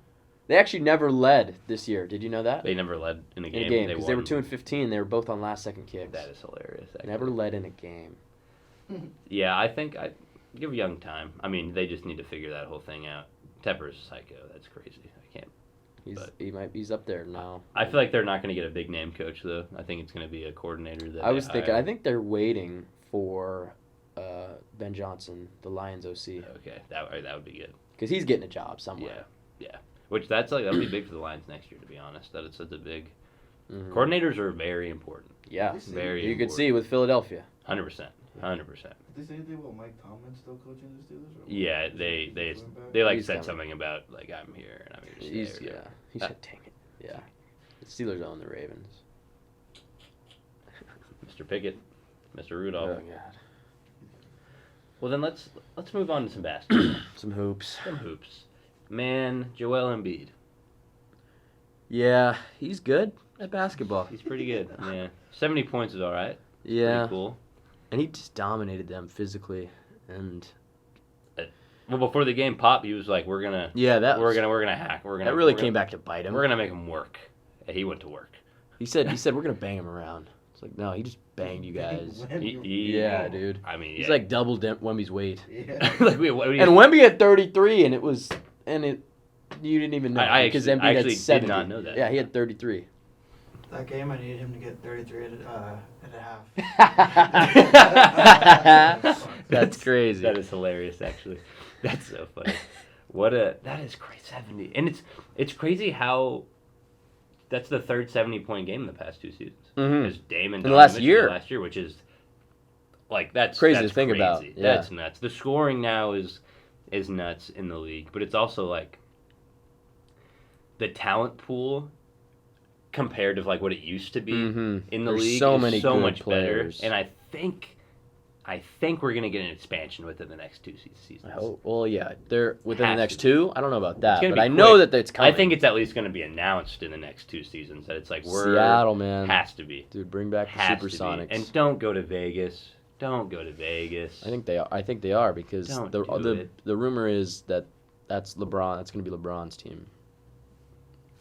Speaker 3: They actually never led this year. Did you know that?
Speaker 6: They never led in a
Speaker 3: in
Speaker 6: game.
Speaker 3: a game because they were
Speaker 6: won.
Speaker 3: 2-15. They were both on last second kicks.
Speaker 6: That is hilarious. Actually.
Speaker 3: Never led in a game.
Speaker 6: Yeah, I think I give Young time. I mean, they just need to figure that whole thing out. Tepper's psycho. That's crazy. I can't.
Speaker 3: He's up there now.
Speaker 6: I feel like they're not going to get a big name coach though. I think it's going to be a coordinator that
Speaker 3: I was
Speaker 6: they
Speaker 3: thinking.
Speaker 6: hire.
Speaker 3: I think they're waiting for Ben Johnson, the Lions OC,
Speaker 6: Okay, that would be good.
Speaker 3: because he's getting a job somewhere.
Speaker 6: Yeah. Which that'll be big for the Lions next year. To be honest, that it's such a big.
Speaker 3: Mhm.
Speaker 6: Coordinators are very important.
Speaker 3: Yeah,
Speaker 6: Very.
Speaker 3: you could see with Philadelphia.
Speaker 6: 100%. 100%.
Speaker 7: Did they say anything about Mike Tomlin still coaching the Steelers? Or
Speaker 6: Yeah,
Speaker 7: is
Speaker 6: they
Speaker 7: he
Speaker 6: they
Speaker 7: going back?
Speaker 6: they like
Speaker 3: He's
Speaker 6: said
Speaker 3: coming.
Speaker 6: something about like I'm here and I'm here to stay.
Speaker 3: He's
Speaker 6: or
Speaker 3: yeah.
Speaker 6: whatever.
Speaker 3: He said, "Dang it." Yeah. The Steelers own the Ravens.
Speaker 6: Mr. Pickett, Mr. Rudolph.
Speaker 3: Oh god.
Speaker 6: Well then let's move on to some basketball,
Speaker 3: Some hoops.
Speaker 6: some hoops. Man, Joel Embiid,
Speaker 3: Yeah, he's good at basketball.
Speaker 6: he's pretty good. Yeah, 70 points is all right.
Speaker 3: Yeah,
Speaker 6: Pretty cool.
Speaker 3: and he just dominated them physically, and
Speaker 6: Well, before the game popped, he was like, "We're gonna hack. We're gonna."
Speaker 3: that really
Speaker 6: we're
Speaker 3: came
Speaker 6: gonna,
Speaker 3: back to bite him.
Speaker 6: We're gonna make him work. And he went to work.
Speaker 3: He said we're gonna bang him around. It's like no, he just banged you guys. Yeah, dude.
Speaker 6: I mean,
Speaker 3: He's
Speaker 6: yeah.
Speaker 3: like double Wemby's weight.
Speaker 7: Yeah.
Speaker 6: like what do you?
Speaker 3: And Wemby had 33, and you didn't even know
Speaker 6: I
Speaker 3: because
Speaker 6: actually-
Speaker 3: Embiid
Speaker 6: I
Speaker 3: had
Speaker 6: actually did
Speaker 3: 70.
Speaker 6: not know that.
Speaker 3: Yeah, he had 33.
Speaker 2: That game, I needed him to get 33 and a half.
Speaker 3: That's crazy.
Speaker 6: That is hilarious, actually. That's so funny. That is crazy. 70, and it's crazy how that's the third 70-point game in the past 2 seasons.
Speaker 3: Mhm.
Speaker 6: Because Dame and
Speaker 3: In the last
Speaker 6: Donovan
Speaker 3: year.
Speaker 6: last year, which is like that's
Speaker 3: Crazy
Speaker 6: that's
Speaker 3: to think
Speaker 6: crazy.
Speaker 3: about, yeah.
Speaker 6: That's nuts. The scoring now is nuts in the league, but it's also like the talent pool compared to like what it used to be
Speaker 3: Mhm.
Speaker 6: in the
Speaker 3: There's
Speaker 6: league
Speaker 3: so
Speaker 6: is
Speaker 3: many
Speaker 6: so
Speaker 3: good
Speaker 6: much
Speaker 3: players.
Speaker 6: better. And I think we're gonna get an expansion within the next 2 seasons.
Speaker 3: I hope. Well, yeah, they're within the
Speaker 6: Has
Speaker 3: next
Speaker 6: to be.
Speaker 3: 2. I don't know about that,
Speaker 6: gonna
Speaker 3: but
Speaker 6: be
Speaker 3: I know
Speaker 6: quick.
Speaker 3: that it's coming.
Speaker 6: I think it's at least gonna be announced in the next 2 seasons that it's like we're
Speaker 3: Seattle, man.
Speaker 6: has to be.
Speaker 3: Dude, bring back the
Speaker 6: Has to be.
Speaker 3: Supersonics.
Speaker 6: And don't go to Vegas. Don't go to Vegas.
Speaker 3: I think they are. I think they are because
Speaker 6: Don't
Speaker 3: the
Speaker 6: do it.
Speaker 3: the rumor is that's LeBron. That's going to be LeBron's team.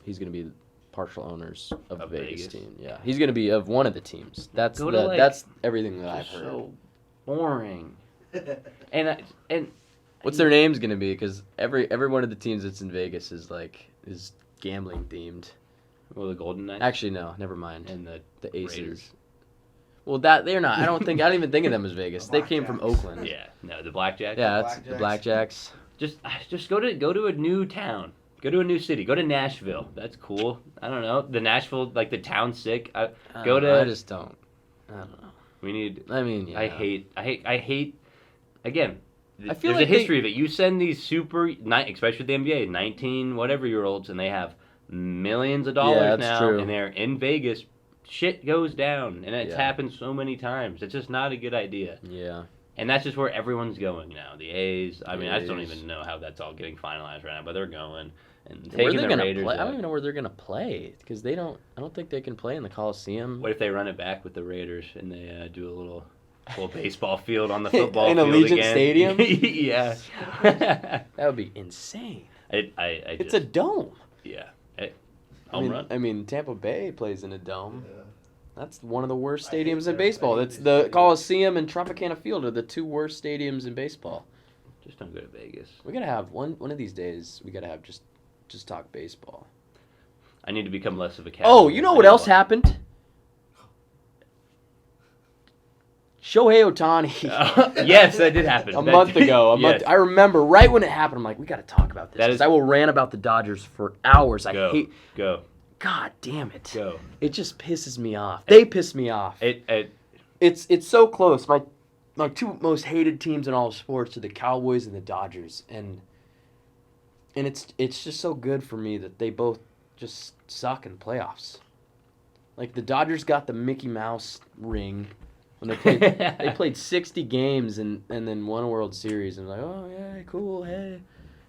Speaker 3: He's going to be partial owners of the
Speaker 6: Of
Speaker 3: Vegas
Speaker 6: Vegas.
Speaker 3: team. Yeah, he's going to be of one of the teams. That's
Speaker 6: Go to, like,
Speaker 3: that's everything that I've
Speaker 6: It's
Speaker 3: heard.
Speaker 6: so boring. And
Speaker 3: What's their names going to be? Because every one of the teams that's in Vegas is gambling themed.
Speaker 6: well, the Golden Knights
Speaker 3: Actually, no, never mind.
Speaker 6: and the
Speaker 3: Aces.
Speaker 6: Raiders.
Speaker 3: Well, they're not. I don't even think of them as Vegas.
Speaker 7: The
Speaker 3: They came from
Speaker 7: Blackjacks.
Speaker 3: Oakland.
Speaker 6: Yeah, no, the Blackjacks.
Speaker 3: Yeah, that's the Blackjacks.
Speaker 6: Just go to a new town. Go to a new city. Go to Nashville. That's cool. I don't know. The Nashville, like the town's sick. Go to.
Speaker 3: I just don't. I don't know.
Speaker 6: We need.
Speaker 3: I mean, yeah.
Speaker 6: I hate. Again,
Speaker 3: I feel
Speaker 6: there's
Speaker 3: like
Speaker 6: a history of it. You send these especially the NBA, 19 whatever year olds, and they have millions of dollars
Speaker 3: that's
Speaker 6: now,
Speaker 3: true.
Speaker 6: and they're in Vegas. Shit goes down, and it's
Speaker 3: Yeah.
Speaker 6: happened so many times. It's just not a good idea.
Speaker 3: Yeah.
Speaker 6: And that's just where everyone's going now. The A's. I mean, I just don't
Speaker 3: A's.
Speaker 6: even know how that's all getting finalized right now, but they're going and
Speaker 3: Where are
Speaker 6: taking
Speaker 3: they
Speaker 6: the
Speaker 3: gonna
Speaker 6: Raiders.
Speaker 3: play? I don't
Speaker 6: out.
Speaker 3: even know where they're gonna play because they don't. I don't think they can play in the Coliseum.
Speaker 6: What if they run it back with the Raiders and they do a little baseball field on the football
Speaker 3: In
Speaker 6: field
Speaker 3: Allegiant
Speaker 6: again?
Speaker 3: Stadium?
Speaker 6: Yeah.
Speaker 3: That would be insane.
Speaker 6: It's
Speaker 3: It's a dome.
Speaker 6: yeah. Home run.
Speaker 3: I mean, Tampa Bay plays in a dome.
Speaker 7: Yeah.
Speaker 3: That's one of the worst
Speaker 7: I hate
Speaker 3: stadiums in
Speaker 7: that.
Speaker 3: baseball.
Speaker 7: I hate
Speaker 3: That's
Speaker 7: these
Speaker 3: the
Speaker 7: stadiums.
Speaker 3: Coliseum and Tropicana Field are the 2 worst stadiums in baseball.
Speaker 6: Just don't go to Vegas.
Speaker 3: We gotta have one of these days. We gotta have just talk baseball.
Speaker 6: I need to become less of a cat.
Speaker 3: Oh, you know what else happened? Shohei Ohtani.
Speaker 6: Yes, that did happen.
Speaker 3: A month ago.
Speaker 6: Yes.
Speaker 3: I remember right when it happened. I'm like, we got to talk about this.
Speaker 6: That
Speaker 3: 'cause
Speaker 6: is-
Speaker 3: I will rant about the Dodgers for hours. I
Speaker 6: Go.
Speaker 3: hate.
Speaker 6: Go.
Speaker 3: God damn it.
Speaker 6: Go.
Speaker 3: It just pisses me off. They piss me off.
Speaker 6: It
Speaker 3: It's so close. My 2 most hated teams in all of sports are the Cowboys and the Dodgers, and it's just so good for me that they both just suck in playoffs. Like the Dodgers got the Mickey Mouse ring when they played 60 games and then won a World Series and like, oh yeah, cool, hey.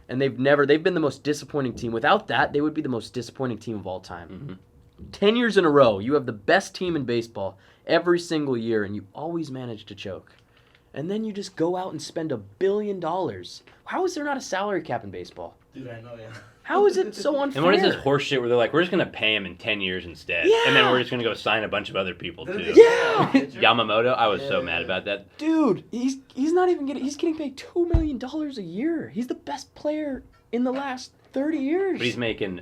Speaker 3: And they've been the most disappointing team. Without that, they would be the most disappointing team of all time.
Speaker 6: Mhm.
Speaker 3: 10 years in a row, you have the best team in baseball every single year, and you always manage to choke. And then you just go out and spend $1 billion. How is there not a salary cap in baseball?
Speaker 7: Dude, I know, yeah.
Speaker 3: How is it so unfair?
Speaker 6: And what is this horse shit where they're like, we're just going to pay him in 10 years instead. And then
Speaker 3: Yeah.
Speaker 6: we're just going to go sign a bunch of other people, too.
Speaker 3: Yeah.
Speaker 6: Yamamoto, I was so mad about that.
Speaker 3: Dude, he's not even he's getting paid $2 million a year. He's the best player in the last 30 years.
Speaker 6: But he's making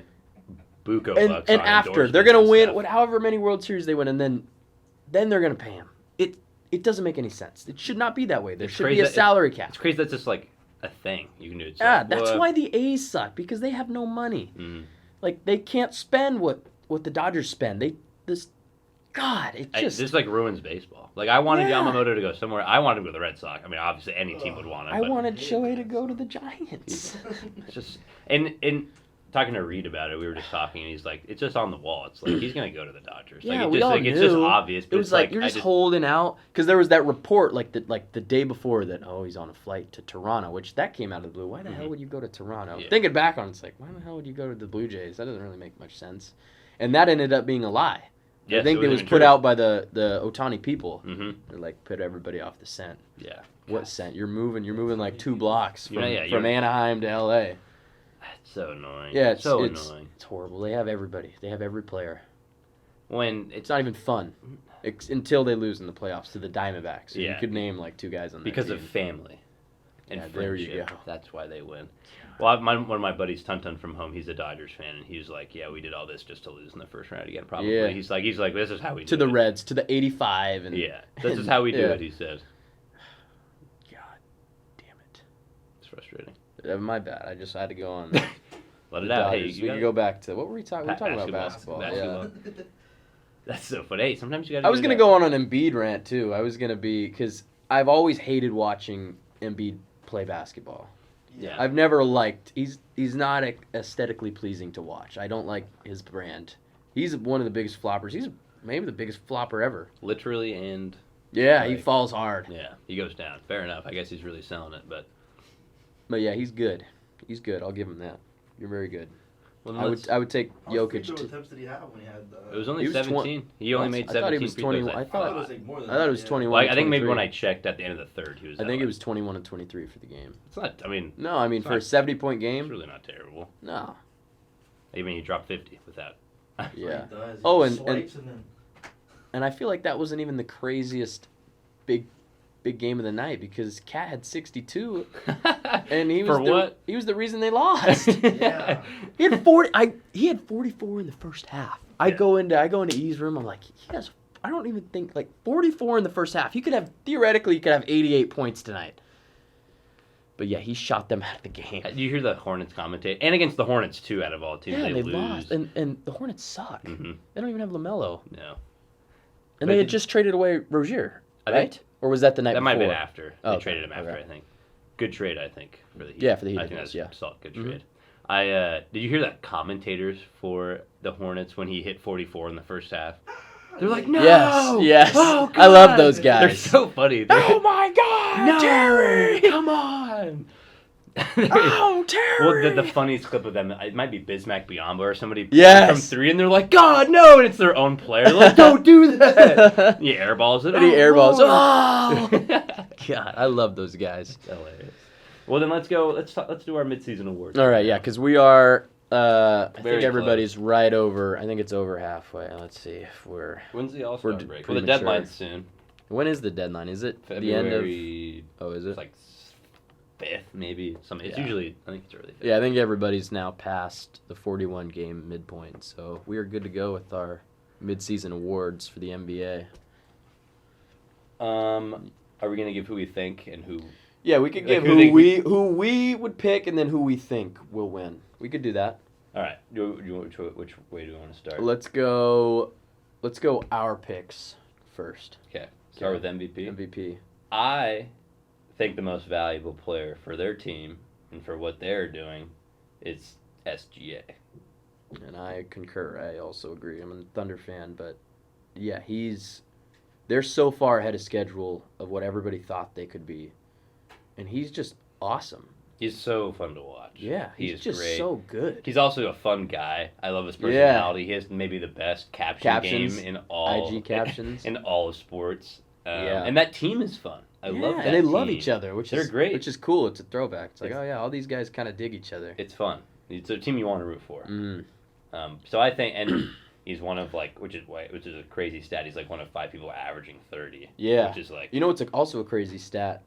Speaker 6: buco
Speaker 3: and
Speaker 6: bucks
Speaker 3: and
Speaker 6: on
Speaker 3: after they're
Speaker 6: endorsements
Speaker 3: gonna
Speaker 6: and
Speaker 3: win
Speaker 6: stuff.
Speaker 3: however many World Series they win, and then they're gonna pay him. It doesn't make any sense. It should not be that way. There
Speaker 6: It's
Speaker 3: should
Speaker 6: crazy
Speaker 3: be a
Speaker 6: that-
Speaker 3: salary cap.
Speaker 6: It's crazy that's just like a thing you can do. It's
Speaker 3: Yeah,
Speaker 6: like,
Speaker 3: that's
Speaker 6: well,
Speaker 3: why the A's suck, because they have no money.
Speaker 6: Mhm.
Speaker 3: Like they can't spend what the Dodgers spend.
Speaker 6: This like ruins baseball. Like I wanted
Speaker 3: Yeah.
Speaker 6: Yamamoto to go somewhere. I wanted him to go to the Red Sox. I mean, obviously any team would want him.
Speaker 3: I
Speaker 6: but
Speaker 3: wanted Shohei to go to the Giants.
Speaker 6: It's just and talking to Reed about it, we were just talking, and he's like, it's just on the wall. It's like he's gonna go to the Dodgers.
Speaker 3: Yeah,
Speaker 6: like, it
Speaker 3: we
Speaker 6: just,
Speaker 3: all
Speaker 6: like, it's just
Speaker 3: knew.
Speaker 6: obvious. But
Speaker 3: It was
Speaker 6: it's
Speaker 3: like you're
Speaker 6: I
Speaker 3: just holding out, because there was that report like the day before that he's on a flight to Toronto, which that came out of the blue. Why the hell would you go to Toronto?
Speaker 6: Yeah.
Speaker 3: Thinking back on it, it's like, why the hell would you go to the Blue Jays? That doesn't really make much sense. And that ended up being a lie.
Speaker 6: Yes,
Speaker 3: I think it was
Speaker 6: even
Speaker 3: put
Speaker 6: true.
Speaker 3: out by the Ohtani people.
Speaker 6: Mm-hmm.
Speaker 3: They like put everybody off the scent.
Speaker 6: Yeah.
Speaker 3: What scent? You're moving like 2 blocks from,
Speaker 6: Yeah,
Speaker 3: from Anaheim to LA.
Speaker 6: It's so annoying.
Speaker 3: Yeah, it's
Speaker 6: so annoying.
Speaker 3: It's horrible. They have everybody. They have every player.
Speaker 6: When
Speaker 3: It's not even fun until they lose in the playoffs to the Diamondbacks. You
Speaker 6: Yeah.
Speaker 3: could name like 2 guys on that
Speaker 6: because
Speaker 3: team.
Speaker 6: of family and
Speaker 3: Yeah, there you
Speaker 6: friendship.
Speaker 3: go.
Speaker 6: That's why they win. Well, one of my buddies, Tuntun from home, he's a Dodgers fan, and he was like, "Yeah, we did all this just to lose in the first round again, probably."
Speaker 3: Yeah.
Speaker 6: He's like, "This is how we do
Speaker 3: to the
Speaker 6: it."
Speaker 3: Reds, to the 85, and
Speaker 6: Yeah, this is how we do
Speaker 3: yeah.
Speaker 6: it. He said.
Speaker 3: God damn it.
Speaker 6: It's frustrating.
Speaker 3: My bad. I had to go on.
Speaker 6: Let it
Speaker 3: the
Speaker 6: out. Hey,
Speaker 3: Dodgers.
Speaker 6: you
Speaker 3: we
Speaker 6: gotta-
Speaker 3: could go back to what were we talking? We were talking about
Speaker 6: Basketball.
Speaker 3: basketball.
Speaker 6: Basketball. That's so funny. Hey, sometimes you got.
Speaker 3: I was gonna go on an Embiid rant too. I was gonna be because I've always hated watching Embiid play basketball.
Speaker 6: Yeah.
Speaker 3: I've never liked. He's not aesthetically pleasing to watch. I don't like his brand. He's one of the biggest floppers. He's maybe the biggest flopper ever.
Speaker 6: Literally and.
Speaker 3: Yeah, he
Speaker 6: Like-
Speaker 3: falls hard.
Speaker 6: Yeah, he goes down. Fair enough. I guess he's really selling it, but.
Speaker 3: But yeah, he's good. He's good. I'll give him that. You're very good.
Speaker 6: Well,
Speaker 3: I would take
Speaker 7: How many free
Speaker 3: Jokic.
Speaker 7: throw
Speaker 3: To,
Speaker 7: attempts did he have when he had?
Speaker 6: It was only
Speaker 3: He was
Speaker 6: 17. He only made
Speaker 3: I
Speaker 6: 17
Speaker 3: thought he was
Speaker 6: free
Speaker 3: 20.
Speaker 6: throws.
Speaker 3: I
Speaker 7: I thought it was
Speaker 3: thought
Speaker 7: like more than
Speaker 3: I thought it was
Speaker 7: that,
Speaker 3: 21.
Speaker 6: Well, I think maybe
Speaker 3: 23.
Speaker 6: when I checked at the end of the third, he was.
Speaker 3: I
Speaker 6: that
Speaker 3: think it
Speaker 6: way.
Speaker 3: was 21 and 23 for the game.
Speaker 6: It's not. I mean,
Speaker 3: No, I mean
Speaker 6: It's
Speaker 3: for a
Speaker 6: not-
Speaker 3: 70-point
Speaker 6: it's
Speaker 3: game.
Speaker 6: really not terrible.
Speaker 3: No.
Speaker 6: Even he dropped 50 without.
Speaker 7: That's what he
Speaker 3: Yeah.
Speaker 7: does. He
Speaker 3: Oh,
Speaker 7: just
Speaker 3: and-
Speaker 7: swipes and then
Speaker 3: And I feel like that wasn't even the craziest big game of the night because Cat had 62 and he was
Speaker 6: For what?
Speaker 3: He was the reason they lost.
Speaker 7: Yeah.
Speaker 3: He had 40. He had 44 in the first half. I
Speaker 6: Yeah.
Speaker 3: go into E's room. I'm like, he has. I don't even think like 44 in the first half. He could have 88 points tonight. But yeah, he shot them out of the game.
Speaker 6: Do you hear the Hornets commentate? And against the Hornets too, out of all teams,
Speaker 3: Yeah,
Speaker 6: they
Speaker 3: they
Speaker 6: lose.
Speaker 3: lost, and the Hornets suck.
Speaker 6: Mhm.
Speaker 3: They don't even have LaMelo,
Speaker 6: No,
Speaker 3: and
Speaker 6: But
Speaker 3: they had
Speaker 6: did-
Speaker 3: just traded away Rozier,
Speaker 6: I
Speaker 3: right?
Speaker 6: think-
Speaker 3: Or was that the night
Speaker 6: that
Speaker 3: before?
Speaker 6: might have been after they
Speaker 3: Oh, okay,
Speaker 6: traded him after.
Speaker 3: okay.
Speaker 6: I think. Good trade, I think, for the Heat.
Speaker 3: Yeah, for the Heat
Speaker 6: I
Speaker 3: it
Speaker 6: think
Speaker 3: was,
Speaker 6: that's
Speaker 3: yeah.
Speaker 6: solid. Good
Speaker 3: Mhm.
Speaker 6: trade. Did you hear that commentators for the Hornets when he hit 44 in the first half? They're like, no.
Speaker 3: Yes.
Speaker 6: Oh,
Speaker 3: I love
Speaker 6: God!"
Speaker 3: those
Speaker 6: They're
Speaker 3: guys.
Speaker 6: so funny. They're-
Speaker 3: Oh my God,
Speaker 6: No,
Speaker 3: Terry!
Speaker 6: come on.
Speaker 3: Oh, Terry!
Speaker 6: Well, the funniest clip of them, it might be Bismack Biyombo or somebody
Speaker 3: Yes.
Speaker 6: from 3, and they're like, God, no! And it's their own player. They're like, don't do that! He airballs it.
Speaker 3: And he airballs.
Speaker 6: Lord.
Speaker 3: Oh! God, I love those guys.
Speaker 6: Hilarious. Well, then let's go. Let's do our midseason awards.
Speaker 3: All right, yeah, because we are. I
Speaker 6: Very
Speaker 3: think everybody's right over. I think it's over halfway. Let's see if we're.
Speaker 6: When's the All-Star
Speaker 3: We're
Speaker 6: break? Well, the
Speaker 3: premature.
Speaker 6: deadline's soon.
Speaker 3: When is the deadline? Is it the end
Speaker 6: February.
Speaker 3: of? Oh, is
Speaker 6: It's
Speaker 3: it?
Speaker 6: like 5th, maybe. It's
Speaker 3: Yeah.
Speaker 6: usually. I think it's early. 5th.
Speaker 3: Yeah, I think everybody's now past the 41 game midpoint, so we are good to go with our midseason awards for the NBA.
Speaker 6: Are we gonna give who we think and who?
Speaker 3: Yeah, we could
Speaker 6: Like,
Speaker 3: give who we would pick and then who we think will win. We could do that.
Speaker 6: All right. Which way do we want to start?
Speaker 3: Let's go our picks first.
Speaker 6: Okay. Start with MVP.
Speaker 3: MVP.
Speaker 6: I think the most valuable player for their team and for what they're doing is SGA.
Speaker 3: And I concur. I also agree. I'm a Thunder fan, but yeah, they're so far ahead of schedule of what everybody thought they could be. And he's just awesome.
Speaker 6: He's so fun to watch.
Speaker 3: Yeah,
Speaker 6: he
Speaker 3: he's
Speaker 6: is
Speaker 3: just
Speaker 6: great.
Speaker 3: so good.
Speaker 6: He's also a fun guy. I love his
Speaker 3: Yeah.
Speaker 6: personality. He has maybe the best
Speaker 3: Captions,
Speaker 6: game in all
Speaker 3: IG captions.
Speaker 6: in all of sports.
Speaker 3: Yeah.
Speaker 6: And that team is fun. I love that.
Speaker 3: and they love
Speaker 6: team.
Speaker 3: each other, which
Speaker 6: They're
Speaker 3: is
Speaker 6: great.
Speaker 3: Which is cool. It's a throwback. It's like,
Speaker 6: It's-
Speaker 3: oh yeah, all these guys kind of dig each other.
Speaker 6: It's fun. It's a team you want to root for.
Speaker 3: Mm.
Speaker 6: So I think, and he's one of like, which is a crazy stat. He's like one of 5 people averaging 30.
Speaker 3: Yeah.
Speaker 6: Which is like,
Speaker 3: You know what's also a crazy stat?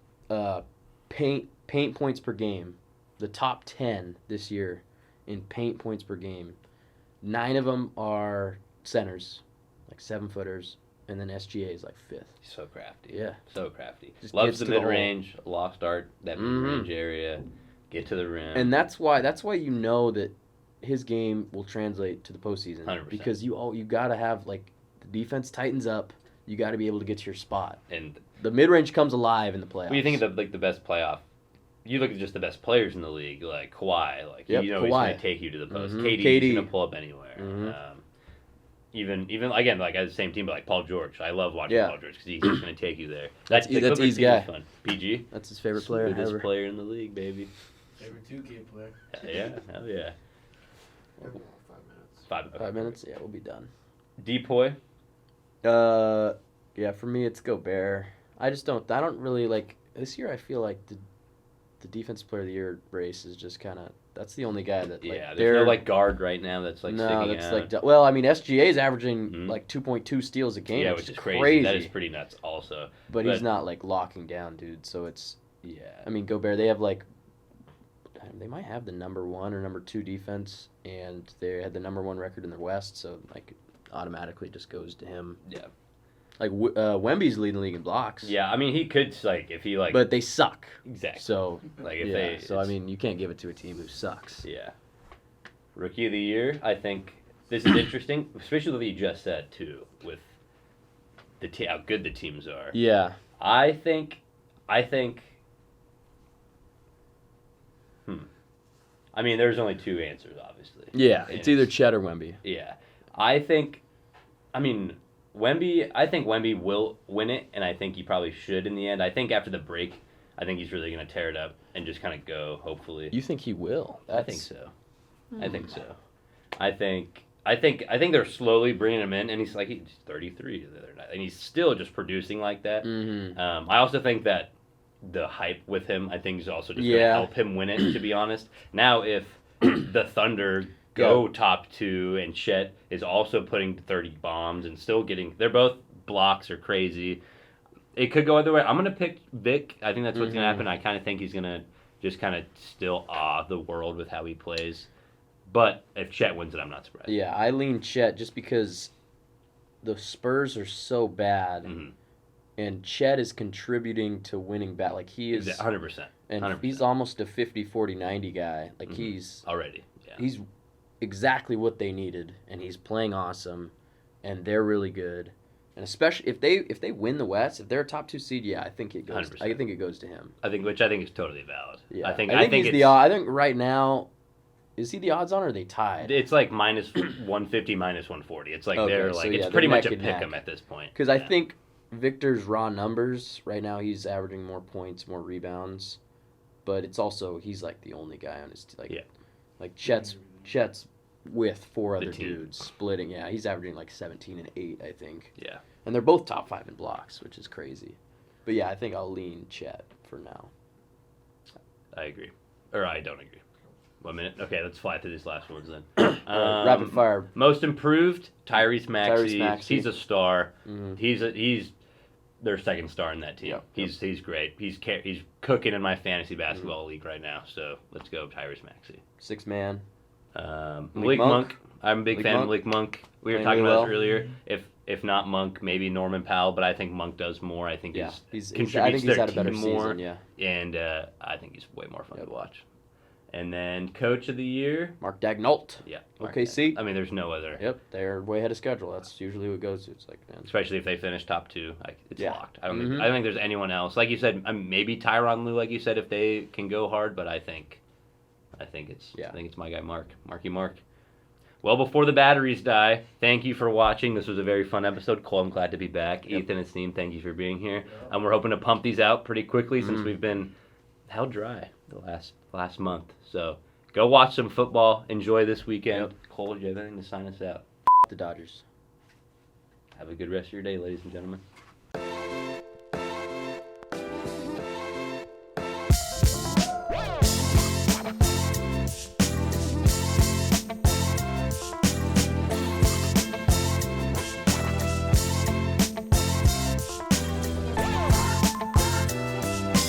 Speaker 3: Paint points per game. The top 10 this year in paint points per game. 9 of them are centers, like 7-footers, and then SGA is like 5th.
Speaker 6: he's so crafty.
Speaker 3: Yeah.
Speaker 6: So crafty.
Speaker 3: Just
Speaker 6: Loves
Speaker 3: gets
Speaker 6: the
Speaker 3: to the hole.
Speaker 6: mid-range, lost art, that mid-range area, get to the rim.
Speaker 3: And that's why you know that his game will translate to the postseason.
Speaker 6: 100%.
Speaker 3: Because you gotta have like the defense tightens up. You got to be able to get to your spot.
Speaker 6: And
Speaker 3: The mid range comes alive in the playoffs.
Speaker 6: when you think of the best playoff, you look at just the best players in the league, like Kawhi. Like
Speaker 3: Yep,
Speaker 6: you know he's
Speaker 3: Kawhi.
Speaker 6: going to take you to the post.
Speaker 3: Mhm.
Speaker 6: KD's
Speaker 3: KD.
Speaker 6: going to pull up anywhere.
Speaker 3: Mhm.
Speaker 6: Even again, like as the same team, but like Paul George. I love watching
Speaker 3: Yeah.
Speaker 6: Paul George because he's going to take you there.
Speaker 3: That's
Speaker 6: the
Speaker 3: that's
Speaker 6: Clippers
Speaker 3: his
Speaker 6: team is
Speaker 3: guy.
Speaker 6: Fun. PG,
Speaker 3: That's his favorite player
Speaker 6: smoothest
Speaker 3: ever.
Speaker 6: player in the league, baby.
Speaker 7: Favorite 2K player.
Speaker 6: Yeah, hell yeah.
Speaker 1: 5 minutes.
Speaker 3: 5 minutes. Yeah, we'll be done.
Speaker 6: Depoy.
Speaker 3: Yeah, for me it's Gobert. I don't really like this year. I feel like the defensive player of the year race is just kind of that's the only guy that like
Speaker 6: Yeah,
Speaker 3: they're
Speaker 6: there's no like guard right now that's like
Speaker 3: no,
Speaker 6: sticking
Speaker 3: that's
Speaker 6: out.
Speaker 3: like well, I mean SGA is averaging
Speaker 6: Mhm.
Speaker 3: like 2.2 steals a game,
Speaker 6: yeah,
Speaker 3: which
Speaker 6: which is
Speaker 3: crazy.
Speaker 6: crazy. That is pretty nuts, also.
Speaker 3: but he's not like locking down, dude. So it's
Speaker 6: Yeah.
Speaker 3: I mean Gobert. They have like they might have the number 1 or number 2 defense, and they had the number 1 record in the West, so like automatically just goes to him.
Speaker 6: Yeah.
Speaker 3: Like Wemby's leading the league in blocks.
Speaker 6: Yeah, I mean he could like if he like
Speaker 3: But they suck.
Speaker 6: exactly.
Speaker 3: So
Speaker 6: Like if
Speaker 3: yeah,
Speaker 6: they
Speaker 3: so I
Speaker 6: it's-
Speaker 3: mean you can't give it to a team who sucks.
Speaker 6: Yeah. Rookie of the year, I think this is interesting, especially what you just said too, with how good the teams are.
Speaker 3: Yeah.
Speaker 6: I think I mean there's only 2 answers obviously.
Speaker 3: Yeah,
Speaker 6: And
Speaker 3: it's either Chet or Wemby.
Speaker 6: yeah. I think Wemby will win it, and I think he probably should in the end. I think after the break, I think he's really going to tear it up and just kind of go, hopefully.
Speaker 3: You think he will?
Speaker 6: I think so. I think so. I think they're slowly bringing him in, and he's 33 the other night, and he's still just producing like that.
Speaker 3: Mm-hmm.
Speaker 6: I also think that the hype with him, I think, is also just going to
Speaker 3: Yeah.
Speaker 6: help him win it, to be honest. Now, if the Thunder go top 2 and Chet is also putting 30 bombs and still getting, they're both blocks are crazy. It could go either way. I'm going to pick Vic. I think that's what's going to happen. I kind of think he's going to just kind of still awe the world with how he plays. But if Chet wins it, I'm not surprised.
Speaker 3: Yeah, I lean Chet just because the Spurs are so bad,
Speaker 6: Mhm.
Speaker 3: and Chet is contributing to winning back. Like he is,
Speaker 6: 100%.
Speaker 3: and
Speaker 6: 100%.
Speaker 3: he's almost a 50-40-90 guy. Like
Speaker 6: Mhm.
Speaker 3: he's
Speaker 6: Already. Yeah.
Speaker 3: he's exactly what they needed, and he's playing awesome, and they're really good. And especially if they win the West, if they're a top 2 seed, yeah, I think it goes.
Speaker 6: 100%.
Speaker 3: I think it goes to him.
Speaker 6: which I think is totally valid.
Speaker 3: Yeah,
Speaker 6: I think
Speaker 3: he's
Speaker 6: it's,
Speaker 3: the. I think right now, is he the odds on, or are they tied?
Speaker 6: It's like minus 150, minus 140. It's like
Speaker 3: Okay,
Speaker 6: they're
Speaker 3: so
Speaker 6: like
Speaker 3: yeah,
Speaker 6: it's
Speaker 3: they're
Speaker 6: pretty much
Speaker 3: neck
Speaker 6: a
Speaker 3: and
Speaker 6: pick
Speaker 3: neck.
Speaker 6: 'em at this point.
Speaker 3: Because I
Speaker 6: Yeah.
Speaker 3: think Victor's raw numbers right now, he's averaging more points, more rebounds, but it's also he's like the only guy on his
Speaker 6: Yeah.
Speaker 3: like Chet's with 4
Speaker 6: The
Speaker 3: other
Speaker 6: team.
Speaker 3: dudes splitting. Yeah, he's averaging like 17 and 8, I think.
Speaker 6: Yeah.
Speaker 3: And they're both top 5 in blocks, which is crazy. But yeah, I think I'll lean Chet for now.
Speaker 6: I agree. Or I don't agree. 1 minute. Okay, let's fly through these last ones then.
Speaker 3: Alright, rapid fire.
Speaker 6: Most improved, Tyrese Maxey.
Speaker 3: Tyrese Maxey.
Speaker 6: He's a star.
Speaker 3: Mhm.
Speaker 6: He's their second star in that team.
Speaker 3: Yep.
Speaker 6: He's great. He's cooking in my fantasy basketball league right now. So let's go Tyrese Maxey.
Speaker 3: 6 man.
Speaker 6: Malik Monk. I'm a big
Speaker 3: Malik
Speaker 6: fan of
Speaker 3: Monk.
Speaker 6: Malik Monk. We were
Speaker 3: Playing
Speaker 6: talking
Speaker 3: really
Speaker 6: about this
Speaker 3: well.
Speaker 6: earlier. If not Monk, maybe Norman Powell, but I think Monk does more. I think
Speaker 3: Yeah,
Speaker 6: he's
Speaker 3: I
Speaker 6: contributes
Speaker 3: think
Speaker 6: to
Speaker 3: he's
Speaker 6: their
Speaker 3: had a better
Speaker 6: team more,
Speaker 3: season. Yeah,
Speaker 6: and I think he's way more fun
Speaker 3: Yep.
Speaker 6: to watch. And then Coach of the Year,
Speaker 3: Mark Dagnault.
Speaker 6: yeah,
Speaker 3: OKC.
Speaker 6: I mean, there's no other.
Speaker 3: Yep, they're way ahead of schedule. That's usually who it goes to. It's like, man.
Speaker 6: Especially if they finish top 2, it's
Speaker 3: Yeah.
Speaker 6: locked. I don't
Speaker 3: Mhm.
Speaker 6: think there's anyone else. Like you said, maybe Tyronn Lue, like you said, if they can go hard. But I think it's my guy Marky Mark. Well, before the batteries die, thank you for watching. This was a very fun episode. Cole, I'm glad to be back.
Speaker 3: Yep.
Speaker 6: Ethan and Asim, thank you for being here. We're hoping to pump these out pretty quickly since
Speaker 3: Mhm.
Speaker 6: we've been held dry the last month. So go watch some football. Enjoy this weekend.
Speaker 3: Yep.
Speaker 6: Cole, do you have anything to sign us out?
Speaker 3: The Dodgers.
Speaker 6: Have a good rest of your day, ladies and gentlemen.